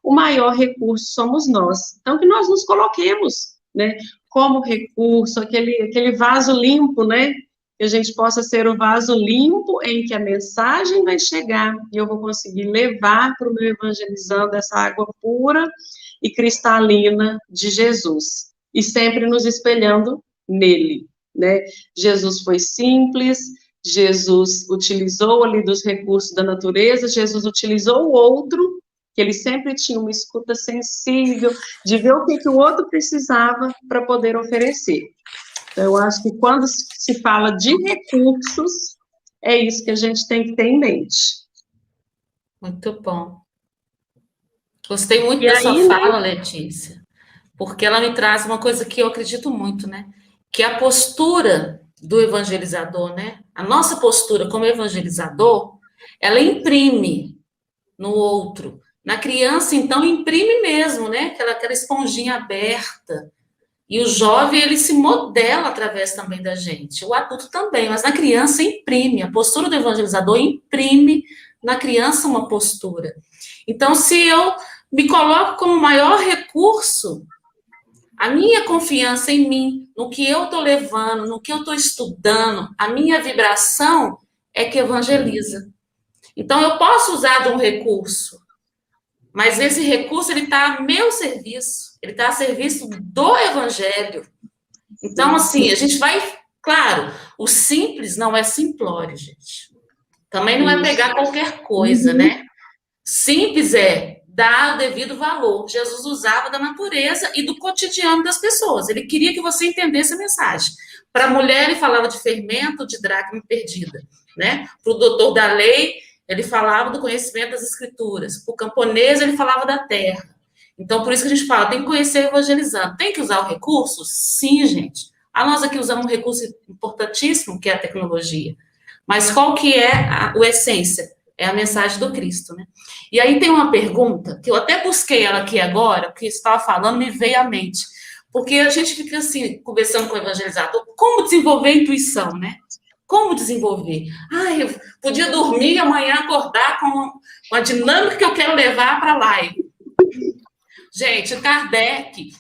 o maior recurso somos nós. Então, que nós nos coloquemos, né? Como recurso, aquele vaso limpo, né? Que a gente possa ser o vaso limpo em que a mensagem vai chegar e eu vou conseguir levar para o meu evangelizando essa água pura e cristalina de Jesus. E sempre nos espelhando nele, né? Jesus foi simples, Jesus utilizou ali dos recursos da natureza, Jesus utilizou o outro, que ele sempre tinha uma escuta sensível, de ver o que o outro precisava para poder oferecer. Então, eu acho que quando se fala de recursos, é isso que a gente tem que ter em mente. Muito bom. Gostei muito da sua fala, Letícia, porque ela me traz uma coisa que eu acredito muito, né? Que a postura do evangelizador, né? A nossa postura como evangelizador, ela imprime no outro. Na criança, então, imprime mesmo, né? Aquela esponjinha aberta. E o jovem, ele se modela através também da gente. O adulto também, mas na criança imprime. A postura do evangelizador imprime na criança uma postura. Então, se eu me coloco como maior recurso, a minha confiança em mim, no que eu estou levando, no que eu estou estudando, a minha vibração é que evangeliza. Então, eu posso usar de um recurso, mas esse recurso, ele está a meu serviço, ele está a serviço do evangelho. Então, assim, a gente vai... Claro, o simples não é simplório, gente. Também não é pegar qualquer coisa, né? Simples é dar o devido valor. Jesus usava da natureza e do cotidiano das pessoas. Ele queria que você entendesse a mensagem. Para a mulher, ele falava de fermento, de dracma perdida, né? Para o doutor da lei, ele falava do conhecimento das escrituras. Para o camponês, ele falava da terra. Então, por isso que a gente fala, tem que conhecer evangelizando. Tem que usar o recurso? Sim, gente. Nós aqui usamos um recurso importantíssimo, que é a tecnologia. Mas qual que é a essência? É a mensagem do Cristo, né? E aí tem uma pergunta, que eu até busquei ela aqui agora, porque estava falando, me veio à mente. Porque a gente fica assim, conversando com o evangelizador, como desenvolver a intuição, né? Como desenvolver? Eu podia dormir e amanhã acordar com a dinâmica que eu quero levar para a live. Gente, Kardec...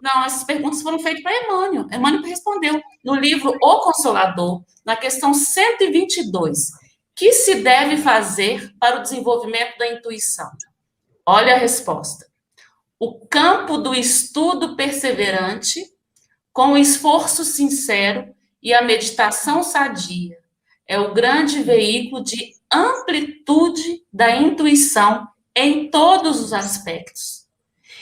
Não, essas perguntas foram feitas para Emmanuel. Emmanuel respondeu no livro O Consolador, na questão 122. Que se deve fazer para o desenvolvimento da intuição? Olha a resposta. O campo do estudo perseverante, com o esforço sincero e a meditação sadia, é o grande veículo de amplitude da intuição em todos os aspectos.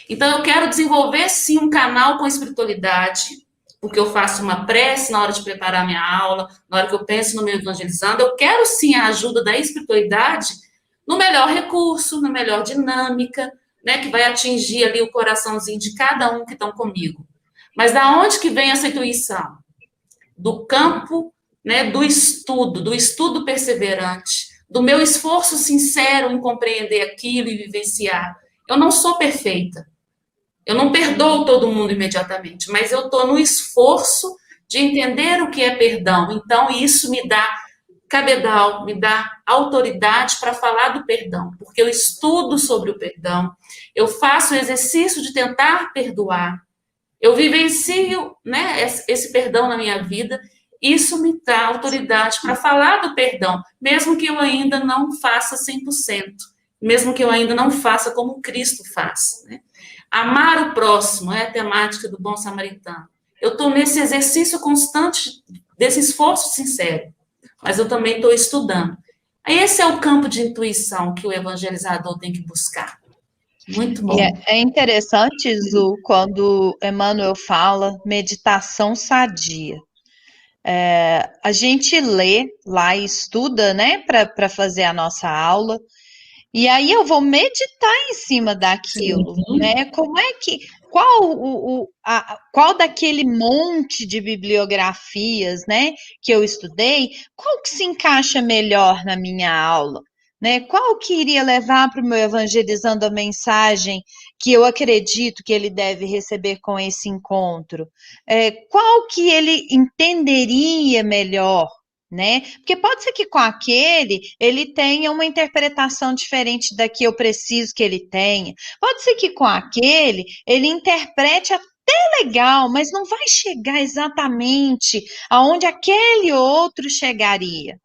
Então, eu quero desenvolver, sim, um canal com espiritualidade, porque eu faço uma prece na hora de preparar minha aula, na hora que eu penso no meu evangelizando, eu quero, sim, a ajuda da espiritualidade no melhor recurso, na melhor dinâmica, né, que vai atingir ali o coraçãozinho de cada um que estão comigo. Mas da onde que vem essa intuição? Do campo, né, do estudo perseverante, do meu esforço sincero em compreender aquilo e vivenciar. Eu não sou perfeita. Eu não perdoo todo mundo imediatamente, mas eu estou no esforço de entender o que é perdão. Então, isso me dá cabedal, me dá autoridade para falar do perdão, porque eu estudo sobre o perdão, eu faço o exercício de tentar perdoar, eu vivencio, né, esse perdão na minha vida, isso me dá autoridade para falar do perdão, mesmo que eu ainda não faça 100%, mesmo que eu ainda não faça como Cristo faz, né? Amar o próximo é a temática do Bom Samaritano. Eu estou nesse exercício constante, desse esforço sincero, mas eu também estou estudando. Esse é o campo de intuição que o evangelizador tem que buscar. Muito bom. E é interessante, Zu, quando Emmanuel fala meditação sadia. A gente lê lá e estuda, né, para fazer a nossa aula, e aí eu vou meditar em cima daquilo, né? qual daquele monte de bibliografias, né, que eu estudei, qual que se encaixa melhor na minha aula? Né? Qual que iria levar para o meu evangelizando a mensagem que eu acredito que ele deve receber com esse encontro? Qual que ele entenderia melhor? Né? Porque pode ser que com aquele ele tenha uma interpretação diferente da que eu preciso que ele tenha. Pode ser que com aquele ele interprete até legal, mas não vai chegar exatamente aonde aquele outro chegaria.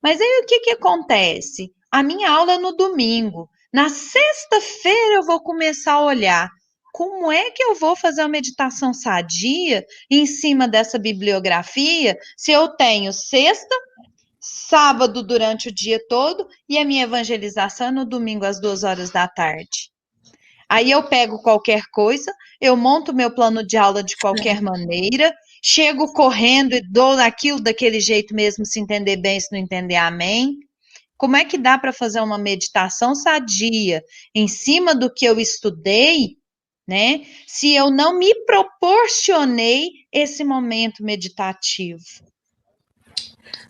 Mas aí o que que acontece? A minha aula é no domingo. Na sexta-feira eu vou começar a olhar como é que eu vou fazer uma meditação sadia em cima dessa bibliografia se eu tenho sexta, sábado durante o dia todo e a minha evangelização é no domingo às 2 horas da tarde. Aí eu pego qualquer coisa, eu monto meu plano de aula de qualquer maneira, chego correndo e dou aquilo daquele jeito mesmo, se entender bem, se não entender, amém. Como é que dá para fazer uma meditação sadia em cima do que eu estudei, né? Se eu não me proporcionei esse momento meditativo.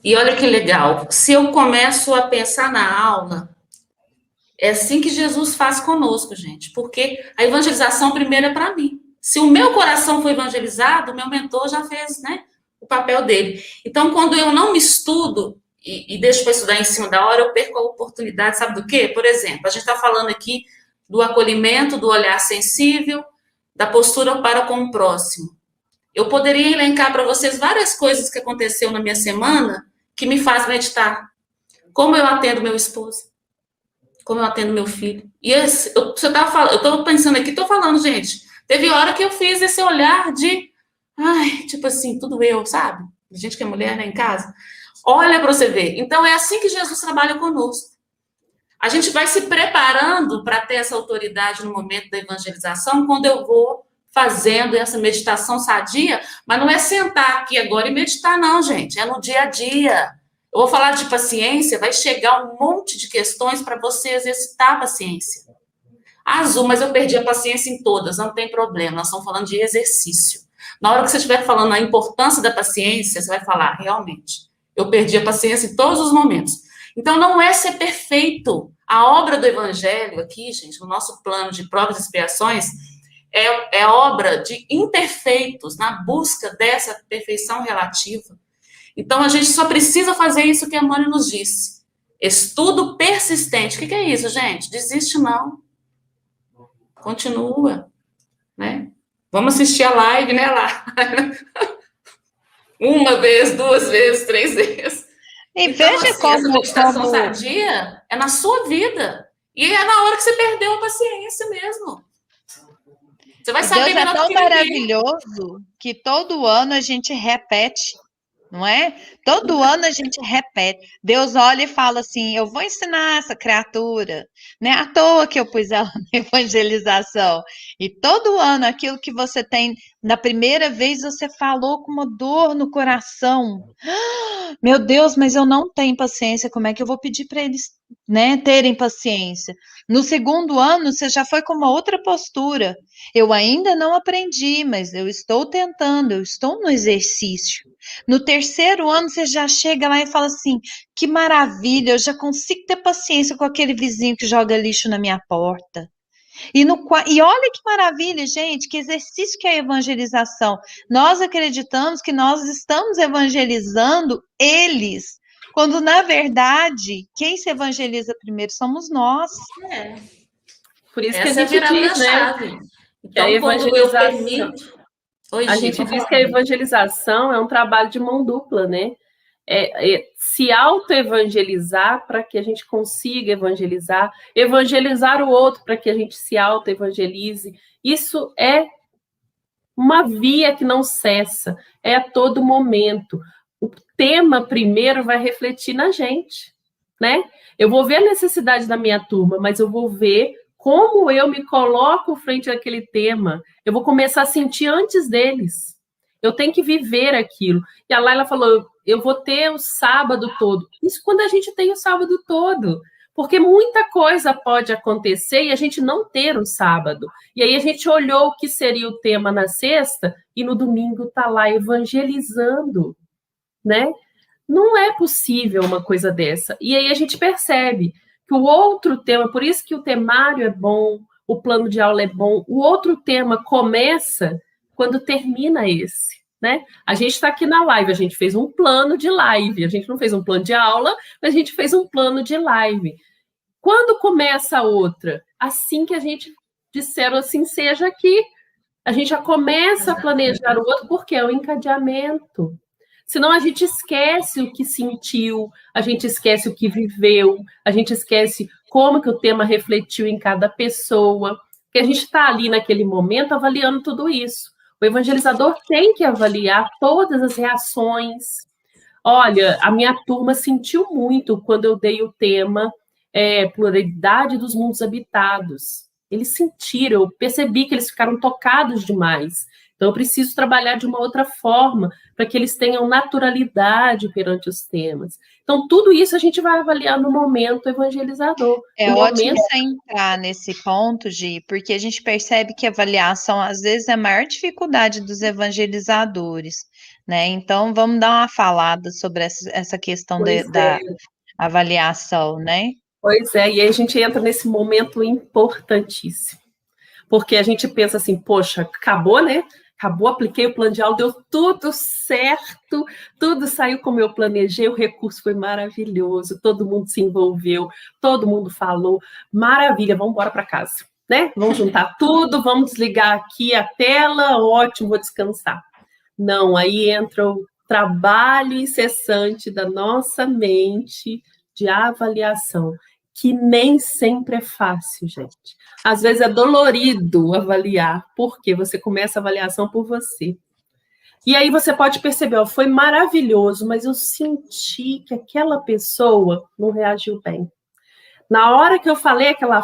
E olha que legal, se eu começo a pensar na aula, é assim que Jesus faz conosco, gente, porque a evangelização primeiro é para mim. Se o meu coração foi evangelizado, o meu mentor já fez, né, o papel dele. Então, quando eu não me estudo e deixo para estudar em cima da hora, eu perco a oportunidade, sabe do quê? Por exemplo, a gente está falando aqui do acolhimento, do olhar sensível, da postura para com o próximo. Eu poderia elencar para vocês várias coisas que aconteceu na minha semana que me faz meditar. Como eu atendo meu esposo, como eu atendo meu filho. E eu estou pensando aqui, estou falando, gente, teve hora que eu fiz esse olhar de, ai, tipo assim, tudo eu, sabe? Gente que é mulher, né, em casa. Olha para você ver. Então, é assim que Jesus trabalha conosco. A gente vai se preparando para ter essa autoridade no momento da evangelização, quando eu vou fazendo essa meditação sadia, mas não é sentar aqui agora e meditar, não, gente. É no dia a dia. Eu vou falar de paciência, vai chegar um monte de questões para você exercitar a paciência. Azul, mas eu perdi a paciência em todas, não tem problema, nós estamos falando de exercício. Na hora que você estiver falando a importância da paciência, você vai falar, realmente, eu perdi a paciência em todos os momentos. Então, não é ser perfeito. A obra do evangelho aqui, gente, no nosso plano de provas e expiações, é obra de imperfeitos na busca dessa perfeição relativa. Então, a gente só precisa fazer isso que a Mãe nos disse. Estudo persistente. O que é isso, gente? Desiste não. Continua. Né? Vamos assistir a live, né, lá? Uma vez, 2 vezes, 3 vezes. E então, veja assim, como... essa meditação sadia é na sua vida. E é na hora que você perdeu a paciência mesmo. Você vai saber Deus é tão que maravilhoso que todo ano a gente repete, não é? Todo ano a gente repete. Deus olha e fala assim, eu vou ensinar essa criatura. Não é à toa que eu pus ela na evangelização. E todo ano, aquilo que você tem, na primeira vez você falou com uma dor no coração. Meu Deus, mas eu não tenho paciência, como é que eu vou pedir para eles, né, terem paciência? No segundo ano, você já foi com uma outra postura. Eu ainda não aprendi, mas eu estou tentando, eu estou no exercício. No terceiro ano, você já chega lá e fala assim: que maravilha, eu já consigo ter paciência com aquele vizinho que joga lixo na minha porta. E olha que maravilha, gente, que exercício que é a evangelização. Nós acreditamos que nós estamos evangelizando eles, quando, na verdade, quem se evangeliza primeiro somos nós. Por isso que a gente diz, né? Então, a evangelização... A gente diz que a evangelização é um trabalho de mão dupla, né? Se auto-evangelizar para que a gente consiga evangelizar o outro para que a gente se auto-evangelize. Isso é uma via que não cessa, é a todo momento. O tema primeiro vai refletir na gente, né? Eu vou ver a necessidade da minha turma, mas eu vou ver como eu me coloco frente àquele tema. Eu vou começar a sentir antes deles. Eu tenho que viver aquilo. E a Laila falou, eu vou ter o sábado todo. Isso quando a gente tem o sábado todo. Porque muita coisa pode acontecer e a gente não ter o sábado. E aí a gente olhou o que seria o tema na sexta e no domingo está lá evangelizando, né? Não é possível uma coisa dessa. E aí a gente percebe que o outro tema, por isso que o temário é bom, o plano de aula é bom, o outro tema começa quando termina esse, né? A gente está aqui na live, a gente fez um plano de live, a gente não fez um plano de aula, mas a gente fez um plano de live. Quando começa a outra? Assim que a gente disseram assim, seja aqui. A gente já começa a planejar o outro, porque é o encadeamento. Senão a gente esquece o que sentiu, a gente esquece o que viveu, a gente esquece como que o tema refletiu em cada pessoa, porque a gente está ali naquele momento avaliando tudo isso. O evangelizador tem que avaliar todas as reações. Olha, a minha turma sentiu muito quando eu dei o tema pluralidade dos mundos habitados. Eles sentiram, eu percebi que eles ficaram tocados demais. Então, eu preciso trabalhar de uma outra forma para que eles tenham naturalidade perante os temas. Então, tudo isso a gente vai avaliar no momento evangelizador. É no ótimo momento... você entrar nesse ponto, Gi, porque a gente percebe que a avaliação, às vezes, é a maior dificuldade dos evangelizadores, né? Então, vamos dar uma falada sobre essa questão da avaliação, né? Pois é, e aí a gente entra nesse momento importantíssimo. Porque a gente pensa assim, poxa, acabou, né? Acabou, apliquei o plano de aula, deu tudo certo, tudo saiu como eu planejei, o recurso foi maravilhoso, todo mundo se envolveu, todo mundo falou, maravilha, vamos embora para casa, né? Vamos juntar tudo, vamos desligar aqui a tela, ótimo, vou descansar. Não, aí entra o trabalho incessante da nossa mente de avaliação, que nem sempre é fácil, gente. Às vezes é dolorido avaliar, porque você começa a avaliação por você. E aí você pode perceber, ó, foi maravilhoso, mas eu senti que aquela pessoa não reagiu bem. Na hora que eu falei aquela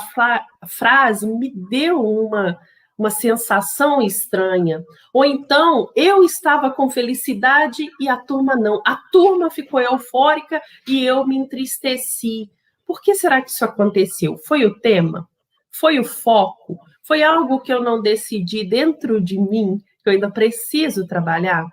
frase, me deu uma sensação estranha. Ou então, eu estava com felicidade e a turma não. A turma ficou eufórica e eu me entristeci. Por que será que isso aconteceu? Foi o tema? Foi o foco? Foi algo que eu não decidi dentro de mim, que eu ainda preciso trabalhar?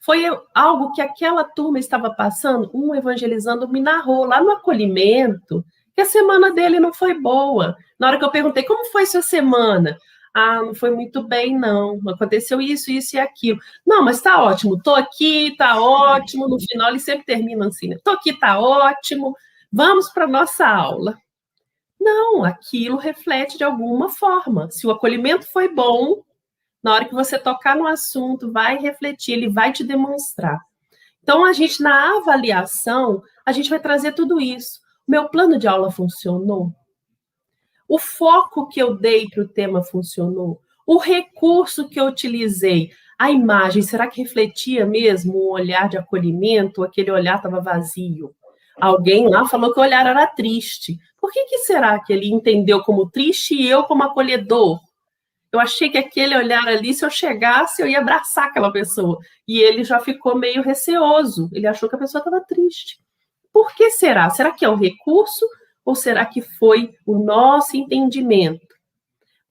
Foi algo que aquela turma estava passando? Um evangelizando me narrou lá no acolhimento, que a semana dele não foi boa. Na hora que eu perguntei, como foi sua semana? Ah, não foi muito bem, não. Aconteceu isso, isso e aquilo. Não, mas tá ótimo. Tô aqui, tá ótimo. No final, ele sempre termina assim, né? Tô aqui, tá ótimo. Vamos para nossa aula. Não, aquilo reflete de alguma forma. Se o acolhimento foi bom, na hora que você tocar no assunto, vai refletir, ele vai te demonstrar. Então, a gente, na avaliação, a gente vai trazer tudo isso. Meu plano de aula funcionou? O foco que eu dei para o tema funcionou? O recurso que eu utilizei, a imagem, será que refletia mesmo um olhar de acolhimento ou aquele olhar estava vazio? Alguém lá falou que o olhar era triste. Por que será que ele entendeu como triste e eu como acolhedor? Eu achei que aquele olhar ali, se eu chegasse, eu ia abraçar aquela pessoa. E ele já ficou meio receoso. Ele achou que a pessoa estava triste. Por que será? Será que é o recurso ou será que foi o nosso entendimento?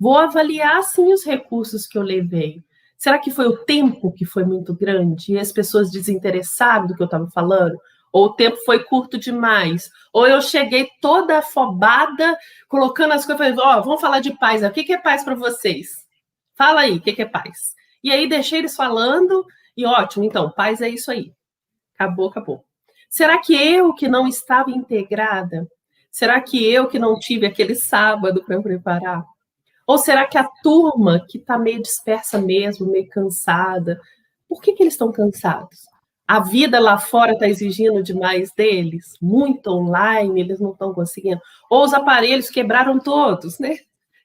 Vou avaliar, sim, os recursos que eu levei. Será que foi o tempo que foi muito grande e as pessoas desinteressadas do que eu estava falando? Ou o tempo foi curto demais? Ou eu cheguei toda afobada, colocando as coisas, falei, vamos falar de paz. O que é paz para vocês? Fala aí, o que é paz? E aí deixei eles falando e ótimo, então, paz é isso aí. Acabou, acabou. Será que eu que não estava integrada? Será que eu que não tive aquele sábado para preparar? Ou será que a turma que está meio dispersa mesmo, meio cansada? Por que eles estão cansados? A vida lá fora está exigindo demais deles? Muito online, eles não estão conseguindo? Ou os aparelhos quebraram todos, né?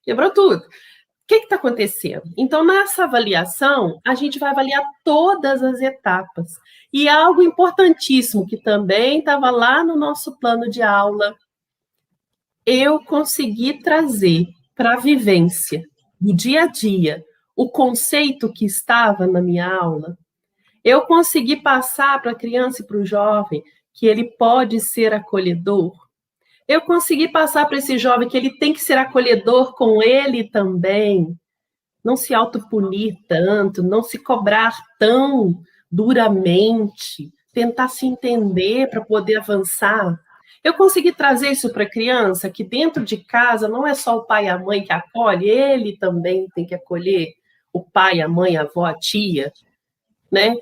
Quebrou tudo. O que está acontecendo? Então, nessa avaliação, a gente vai avaliar todas as etapas. E algo importantíssimo, que também estava lá no nosso plano de aula, eu consegui trazer para a vivência do dia a dia o conceito que estava na minha aula. Eu consegui passar para a criança e para o jovem que ele pode ser acolhedor, Eu consegui passar para esse jovem que ele tem que ser acolhedor com ele também, não se autopunir tanto, não se cobrar tão duramente, tentar se entender para poder avançar. Eu consegui trazer isso para a criança, que dentro de casa não é só o pai e a mãe que acolhe, ele também tem que acolher o pai, a mãe, a avó, a tia, né?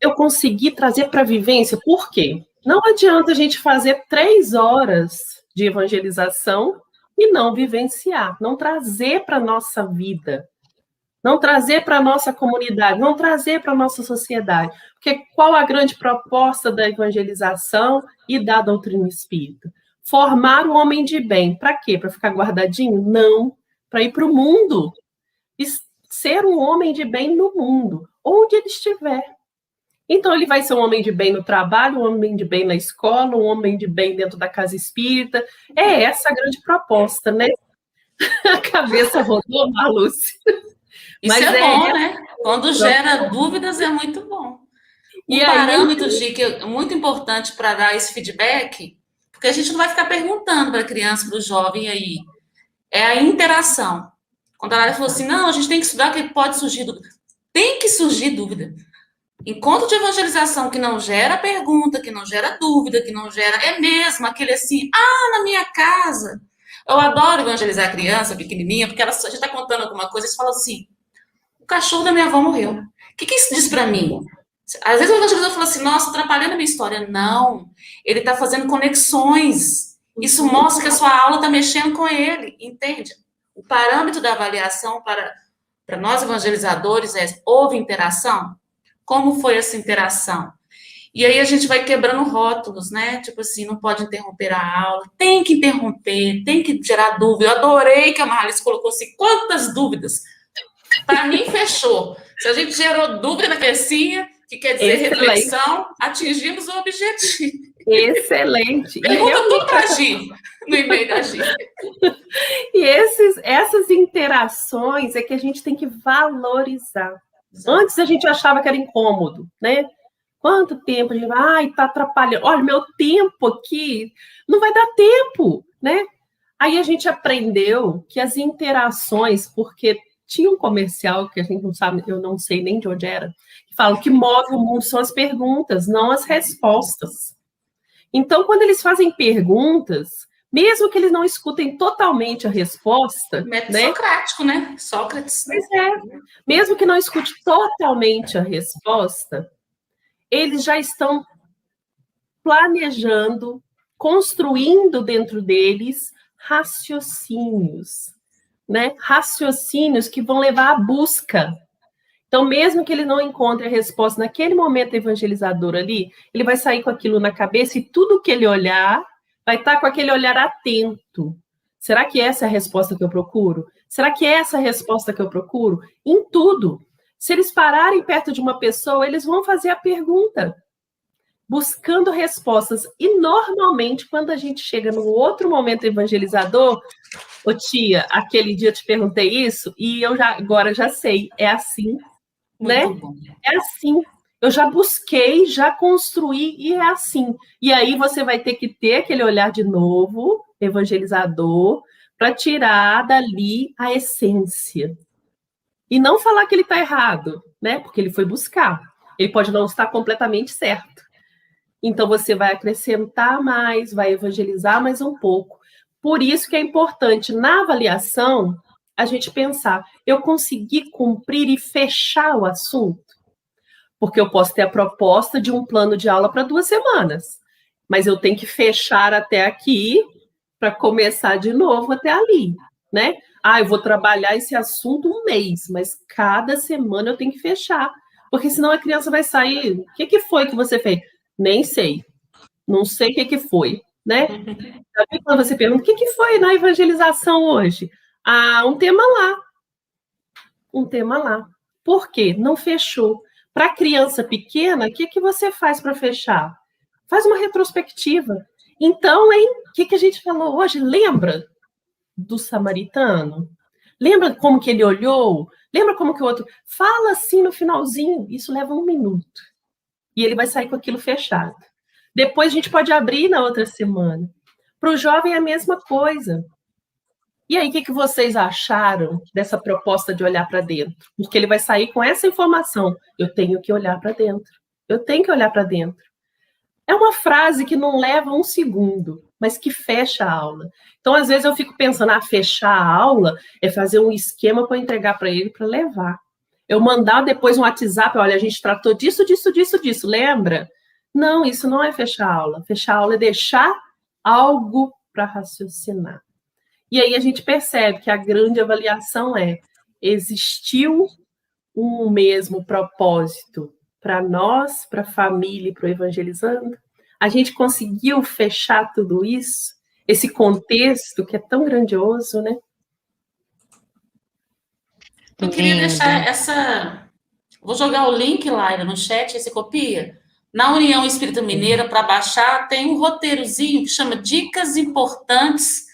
Eu consegui trazer para a vivência, por quê? Não adianta a gente fazer 3 horas de evangelização e não vivenciar, não trazer para a nossa vida, não trazer para a nossa comunidade, não trazer para a nossa sociedade. Porque qual a grande proposta da evangelização e da doutrina espírita? Formar o homem de bem. Para quê? Para ficar guardadinho? Não. Para ir para o mundo. Ser um homem de bem no mundo, onde ele estiver. Então, ele vai ser um homem de bem no trabalho, um homem de bem na escola, um homem de bem dentro da casa espírita. É essa a grande proposta, né? A cabeça rodou, Marlúcia. Isso é bom, né? Quando gera dúvidas, é muito bom. Um parâmetro, que é muito importante para dar esse feedback, porque a gente não vai ficar perguntando para a criança, para o jovem aí, é a interação. Quando a Lara falou assim, não, a gente tem que estudar que pode surgir dúvida. Tem que surgir dúvida. Encontro de evangelização que não gera pergunta, que não gera dúvida, que não gera... É mesmo aquele assim, na minha casa. Eu adoro evangelizar a criança pequenininha, porque a gente está contando alguma coisa e fala assim, o cachorro da minha avó morreu. O que isso diz para mim? Às vezes o evangelizador fala assim, nossa, atrapalhando a minha história. Não, ele está fazendo conexões. Isso mostra que a sua aula está mexendo com ele, entende? O parâmetro da avaliação para nós evangelizadores é, houve interação? Como foi essa interação? E aí a gente vai quebrando rótulos, né? Tipo assim, não pode interromper a aula, tem que interromper, tem que gerar dúvida. Eu adorei que a Marlice colocou assim, quantas dúvidas? Para mim, fechou. Se a gente gerou dúvida na cabecinha, que quer dizer reflexão, atingimos o objetivo. Excelente. Pergunta tudo para a Gi, no e-mail da Gi. E essas interações é que a gente tem que valorizar. Exato. Antes a gente achava que era incômodo, né? Quanto tempo a gente vai, tá atrapalhando. Olha, meu tempo aqui não vai dar tempo, né? Aí a gente aprendeu que as interações, porque tinha um comercial que a gente não sabe, eu não sei nem de onde era, que fala que move o mundo são as perguntas, não as respostas. Então, quando eles fazem perguntas, mesmo que eles não escutem totalmente a resposta... Método socrático, né? Sócrates. Pois é. Mesmo que não escute totalmente a resposta, eles já estão planejando, construindo dentro deles raciocínios, né? Raciocínios que vão levar à busca. Então, mesmo que ele não encontre a resposta naquele momento evangelizador ali, ele vai sair com aquilo na cabeça e tudo que ele olhar vai estar com aquele olhar atento. Será que essa é a resposta que eu procuro? Será que é essa a resposta que eu procuro? Em tudo. Se eles pararem perto de uma pessoa, eles vão fazer a pergunta, buscando respostas. E, normalmente, quando a gente chega no outro momento evangelizador, ô tia, aquele dia eu te perguntei isso, e eu agora já sei, é assim, né? É assim. Eu já busquei, já construí, e é assim. E aí você vai ter que ter aquele olhar de novo, evangelizador, para tirar dali a essência. E não falar que ele está errado, né? Porque ele foi buscar. Ele pode não estar completamente certo. Então, você vai acrescentar mais, vai evangelizar mais um pouco. Por isso que é importante, na avaliação, a gente pensar, eu consegui cumprir e fechar o assunto? Porque eu posso ter a proposta de um plano de aula para 2 semanas, mas eu tenho que fechar até aqui para começar de novo até ali, né? Eu vou trabalhar esse assunto 1 mês, mas cada semana eu tenho que fechar, porque senão a criança vai sair, o que foi que você fez? Nem sei, não sei o que foi, né? Quando você pergunta, o que foi na evangelização hoje? Um tema lá. Por quê? Não fechou. Para criança pequena, o que você faz para fechar? Faz uma retrospectiva. Então, o que a gente falou hoje? Lembra do samaritano? Lembra como que ele olhou? Lembra como que o outro... Fala assim no finalzinho. Isso leva 1 minuto. E ele vai sair com aquilo fechado. Depois a gente pode abrir na outra semana. Para o jovem é a mesma coisa. E aí, o que vocês acharam dessa proposta de olhar para dentro? Porque ele vai sair com essa informação. Eu tenho que olhar para dentro. Eu tenho que olhar para dentro. É uma frase que não leva um segundo, mas que fecha a aula. Então, às vezes, eu fico pensando, fechar a aula é fazer um esquema para entregar para ele para levar. Eu mandar depois um WhatsApp, olha, a gente tratou disso, lembra? Não, isso não é fechar a aula. Fechar a aula é deixar algo para raciocinar. E aí a gente percebe que a grande avaliação existiu um mesmo propósito para nós, para a família e para o Evangelizando? A gente conseguiu fechar tudo isso? Esse contexto que é tão grandioso, né? Eu queria deixar essa... Vou jogar o link, Laila, no chat, aí você copia. Na União Espírita Mineira, para baixar, tem um roteirozinho que chama Dicas Importantes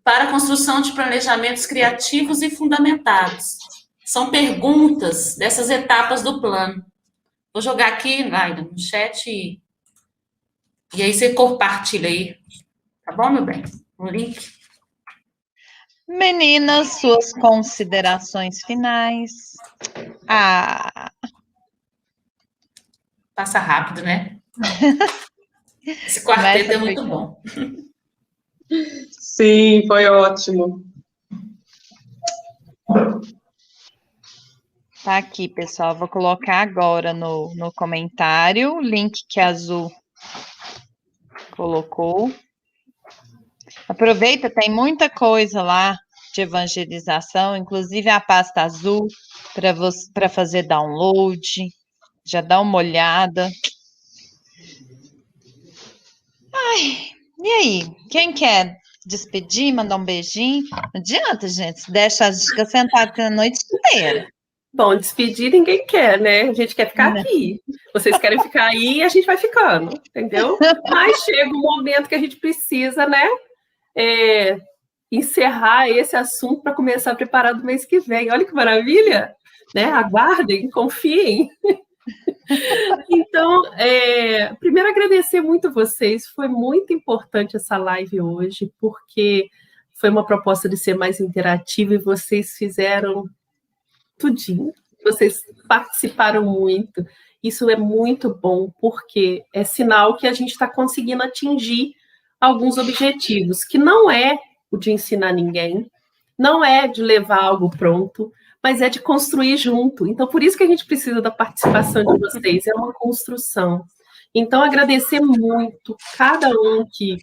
para a Construção de Planejamentos Criativos e Fundamentados. São perguntas dessas etapas do plano. Vou jogar aqui, Laila, no chat, e aí você compartilha aí. Tá bom, meu bem? O link. Meninas, suas considerações finais. Passa rápido, né? Esse quarteto é muito bom. Sim, foi ótimo. Tá aqui, pessoal. Vou colocar agora no comentário o link que a Azul colocou. Aproveita, tem muita coisa lá de evangelização, inclusive a pasta azul para fazer download. Já dá uma olhada. E aí? Quem quer despedir, mandar um beijinho? Não adianta, gente. Deixa as dicas sentadas a noite inteira. Bom, despedir ninguém quer, né? A gente quer ficar aqui. Vocês querem ficar aí e a gente vai ficando, entendeu? Mas chega um momento que a gente precisa, né? Encerrar esse assunto para começar a preparar do mês que vem. Olha que maravilha! Né? Aguardem, confiem. Então, primeiro agradecer muito vocês. Foi muito importante essa live hoje, porque foi uma proposta de ser mais interativa e vocês fizeram tudinho. Vocês participaram muito. Isso é muito bom, porque é sinal que a gente está conseguindo atingir alguns objetivos, que não é o de ensinar ninguém, não é de levar algo pronto, mas é de construir junto. Então, por isso que a gente precisa da participação de vocês, é uma construção. Então, agradecer muito cada um que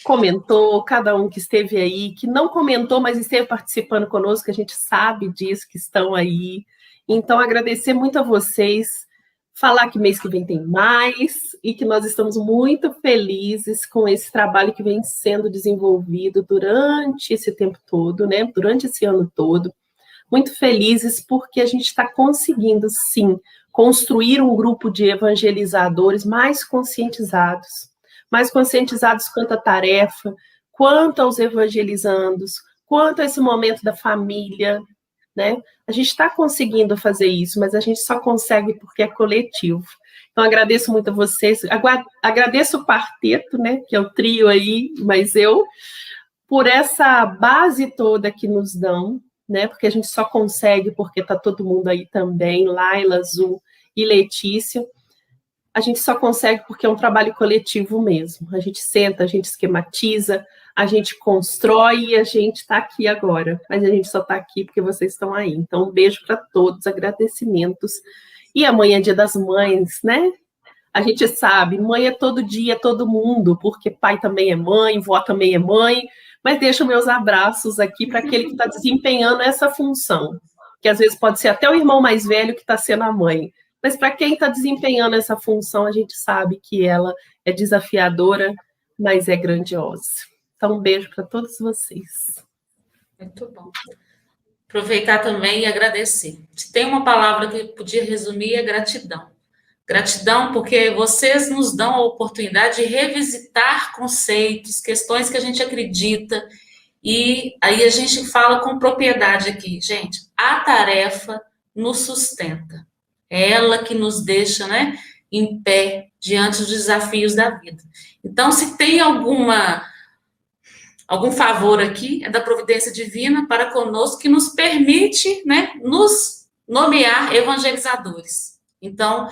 comentou, cada um que esteve aí, que não comentou, mas esteve participando conosco, que a gente sabe disso, que estão aí. Então, agradecer muito a vocês, falar que mês que vem tem mais, e que nós estamos muito felizes com esse trabalho que vem sendo desenvolvido durante esse tempo todo, né? Durante esse ano todo. Muito felizes porque a gente está conseguindo, sim, construir um grupo de evangelizadores mais conscientizados quanto à tarefa, quanto aos evangelizandos, quanto a esse momento da família, né? A gente está conseguindo fazer isso, mas a gente só consegue porque é coletivo. Então, agradeço muito a vocês, agradeço o quarteto, né, que é o trio aí, mas eu, por essa base toda que nos dão, né, porque a gente só consegue porque está todo mundo aí também, Laila, Azul e Letícia. A gente só consegue porque é um trabalho coletivo mesmo. A gente senta, a gente esquematiza, a gente constrói e a gente está aqui agora. Mas a gente só está aqui porque vocês estão aí. Então, um beijo para todos, agradecimentos. E amanhã é Dia das Mães, né? A gente sabe, mãe é todo dia, todo mundo, porque pai também é mãe, vó também é mãe. Mas deixo meus abraços aqui para aquele que está desempenhando essa função. Que às vezes pode ser até o irmão mais velho que está sendo a mãe. Mas para quem está desempenhando essa função, a gente sabe que ela é desafiadora, mas é grandiosa. Então, um beijo para todos vocês. Muito bom. Aproveitar também e agradecer. Se tem uma palavra que podia resumir, é gratidão. Gratidão porque vocês nos dão a oportunidade de revisitar conceitos, questões que a gente acredita, e aí a gente fala com propriedade aqui. Gente, a tarefa nos sustenta. É ela que nos deixa, né, em pé diante dos desafios da vida. Então, se tem alguma algum favor aqui, é da providência divina para conosco, que nos permite, né, nos nomear evangelizadores. Então,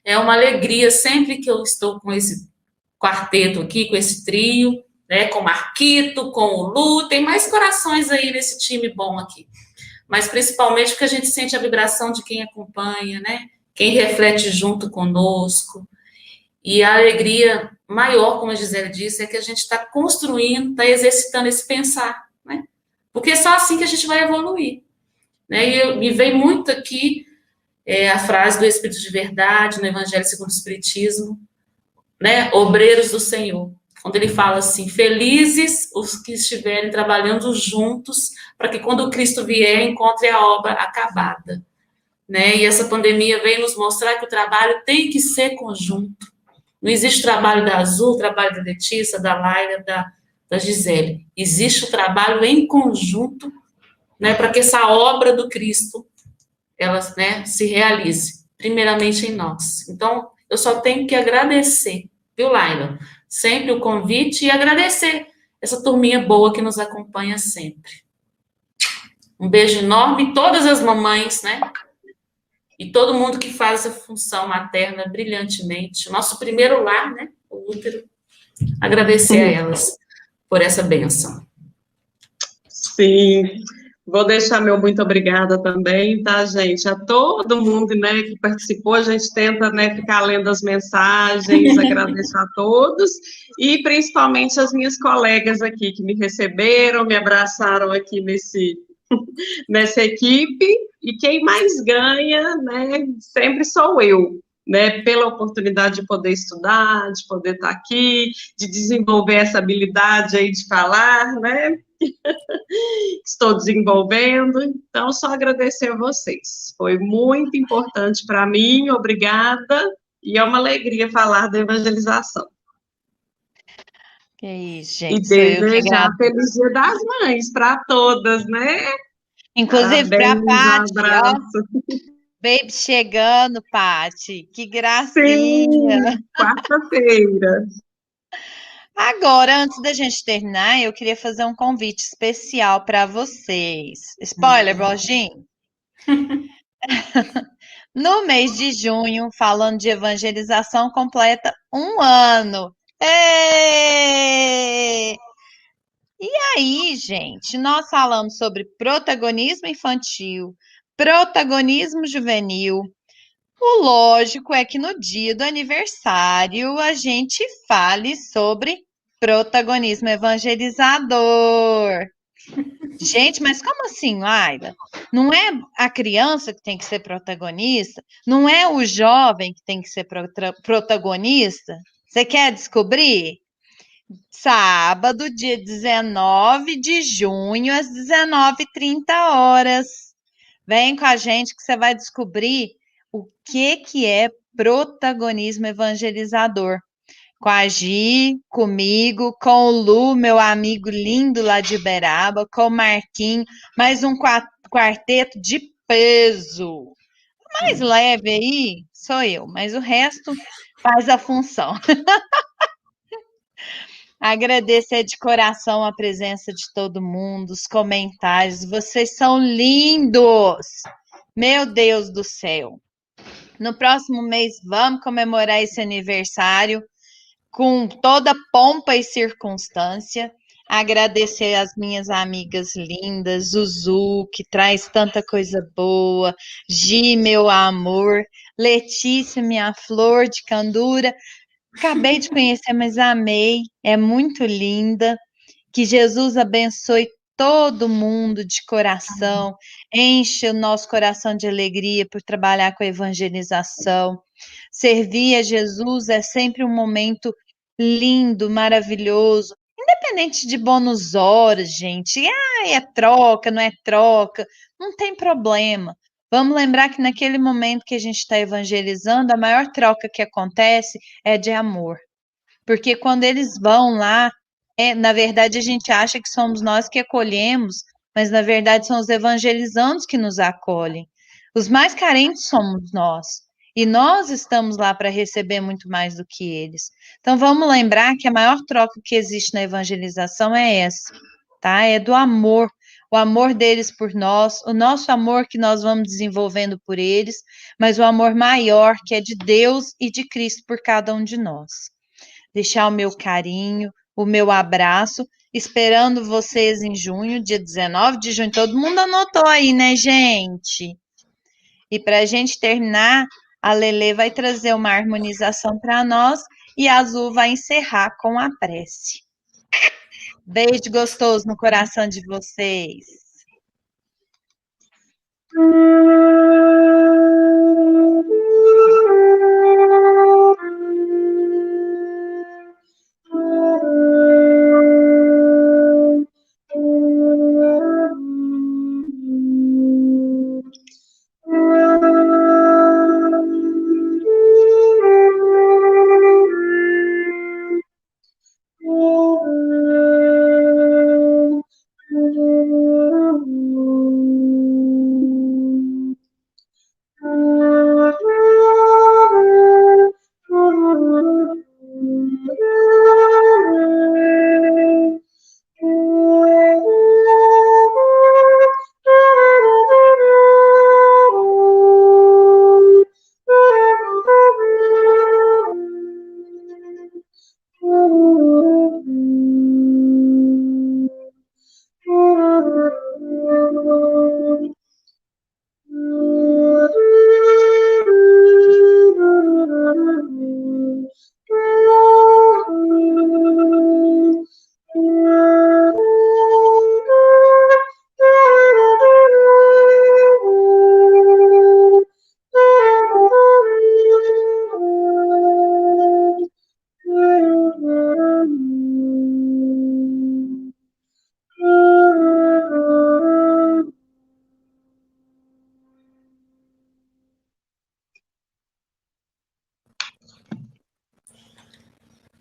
é uma alegria sempre que eu estou com esse quarteto aqui, com esse trio, né, com o Marquito, com o Lu, tem mais corações aí nesse time bom aqui. Mas principalmente porque a gente sente a vibração de quem acompanha, né, quem reflete junto conosco. E a alegria maior, como a Gisele disse, é que a gente está construindo, está exercitando esse pensar, né? Porque é só assim que a gente vai evoluir. Né? E me vem muito aqui a frase do Espírito de Verdade, no Evangelho segundo o Espiritismo, né? Obreiros do Senhor, onde ele fala assim, felizes os que estiverem trabalhando juntos, para que quando o Cristo vier, encontre a obra acabada. Né? E essa pandemia veio nos mostrar que o trabalho tem que ser conjunto. Não existe trabalho da Azul, trabalho da Letícia, da Laila, da Gisele. Existe o trabalho em conjunto, né, para que essa obra do Cristo ela, né, se realize, primeiramente em nós. Então, eu só tenho que agradecer, viu, Laila? Sempre o convite e agradecer essa turminha boa que nos acompanha sempre. Um beijo enorme, todas as mamães, né? E todo mundo que faz essa função materna brilhantemente. O nosso primeiro lar, né? O útero. Agradecer a elas por essa bênção. Sim. Vou deixar meu muito obrigada também, tá, gente? A todo mundo, né, que participou. A gente tenta, né, ficar lendo as mensagens, agradeço a todos. E principalmente as minhas colegas aqui que me receberam, me abraçaram aqui nessa equipe, e quem mais ganha, né, sempre sou eu, né, pela oportunidade de poder estudar, de poder estar aqui, de desenvolver essa habilidade aí de falar, né, estou desenvolvendo, então só agradecer a vocês, foi muito importante para mim, obrigada, e é uma alegria falar da evangelização. Que isso, gente. E desejar feliz Dia das Mães para todas, né? Inclusive para a Paty, ó. Baby chegando, Paty. Que gracinha. Sim, quarta-feira. Agora, antes da gente terminar, eu queria fazer um convite especial para vocês. Spoiler, Borginho? No mês de junho, falando de evangelização, completa 1 ano. Êêêê! E aí, gente, nós falamos sobre protagonismo infantil, protagonismo juvenil. O lógico é que no dia do aniversário a gente fale sobre protagonismo evangelizador. Gente, mas como assim, Laila? Não é a criança que tem que ser protagonista? Não é o jovem que tem que ser protagonista? Você quer descobrir? Sábado, dia 19 de junho, às 19h30. Vem com a gente que você vai descobrir o que é protagonismo evangelizador. Com a Gi, comigo, com o Lu, meu amigo lindo lá de Uberaba, com o Marquinho, mais um quarteto de peso. O mais leve aí sou eu, mas o resto faz a função. Agradecer de coração a presença de todo mundo, os comentários. Vocês são lindos! Meu Deus do céu! No próximo mês, vamos comemorar esse aniversário com toda pompa e circunstância. Agradecer às minhas amigas lindas, Zuzu, que traz tanta coisa boa, Gi, meu amor, Letícia, minha flor de candura. Acabei de conhecer, mas amei, é muito linda. Que Jesus abençoe todo mundo de coração, enche o nosso coração de alegria por trabalhar com a evangelização. Servir a Jesus é sempre um momento lindo, maravilhoso, independente de bônus horas, gente. É troca, não é troca, não tem problema. Vamos lembrar que naquele momento que a gente está evangelizando, a maior troca que acontece é de amor. Porque quando eles vão lá, na verdade a gente acha que somos nós que acolhemos, mas na verdade são os evangelizandos que nos acolhem. Os mais carentes somos nós. E nós estamos lá para receber muito mais do que eles. Então vamos lembrar que a maior troca que existe na evangelização é essa, tá? É do amor, o amor deles por nós, o nosso amor que nós vamos desenvolvendo por eles, mas o amor maior que é de Deus e de Cristo por cada um de nós. Deixar o meu carinho, o meu abraço, esperando vocês em junho, dia 19 de junho. Todo mundo anotou aí, né, gente? E para a gente terminar, a Lelê vai trazer uma harmonização para nós e a Azul vai encerrar com a prece. Beijo gostoso no coração de vocês.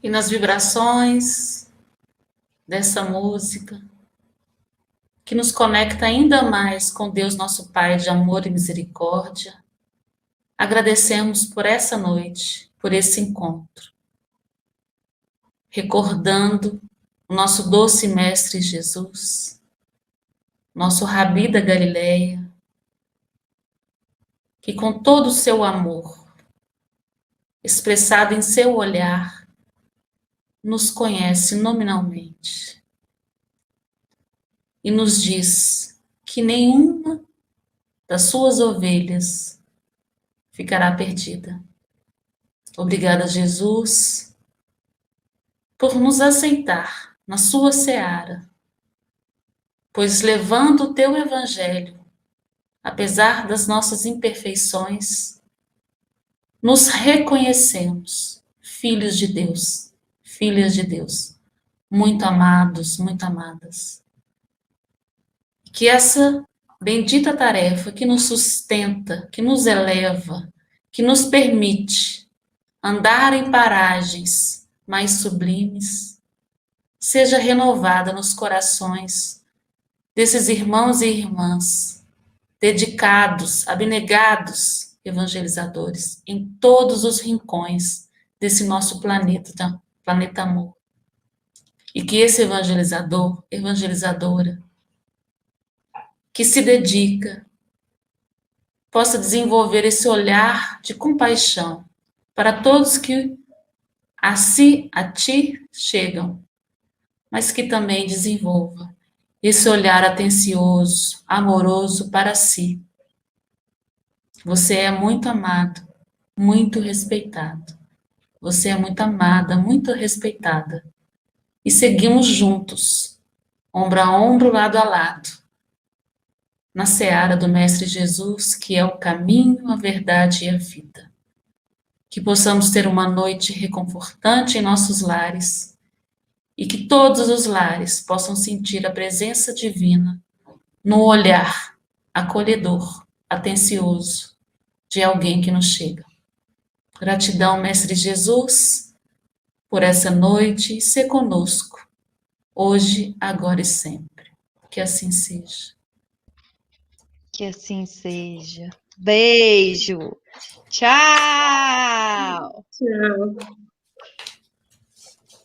E nas vibrações dessa música, que nos conecta ainda mais com Deus, nosso Pai de amor e misericórdia, agradecemos por essa noite, por esse encontro, recordando o nosso doce Mestre Jesus, nosso Rabi da Galileia, que com todo o seu amor, expressado em seu olhar, nos conhece nominalmente e nos diz que nenhuma das suas ovelhas ficará perdida. Obrigada, Jesus, por nos aceitar na sua seara, pois levando o teu evangelho, apesar das nossas imperfeições, nos reconhecemos filhos de Deus, filhas de Deus, muito amados, muito amadas. Que essa bendita tarefa que nos sustenta, que nos eleva, que nos permite andar em paragens mais sublimes, seja renovada nos corações desses irmãos e irmãs, dedicados, abnegados evangelizadores, em todos os rincões desse nosso planeta amor. E que esse evangelizador, evangelizadora, que se dedica, possa desenvolver esse olhar de compaixão para todos que a ti chegam, mas que também desenvolva esse olhar atencioso, amoroso para si. Você é muito amado, muito respeitado. Você é muito amada, muito respeitada. E seguimos juntos, ombro a ombro, lado a lado, na seara do Mestre Jesus, que é o caminho, a verdade e a vida. Que possamos ter uma noite reconfortante em nossos lares e que todos os lares possam sentir a presença divina no olhar acolhedor, atencioso de alguém que nos chega. Gratidão, Mestre Jesus, por essa noite e ser conosco, hoje, agora e sempre. Que assim seja. Que assim seja. Beijo. Tchau. Tchau.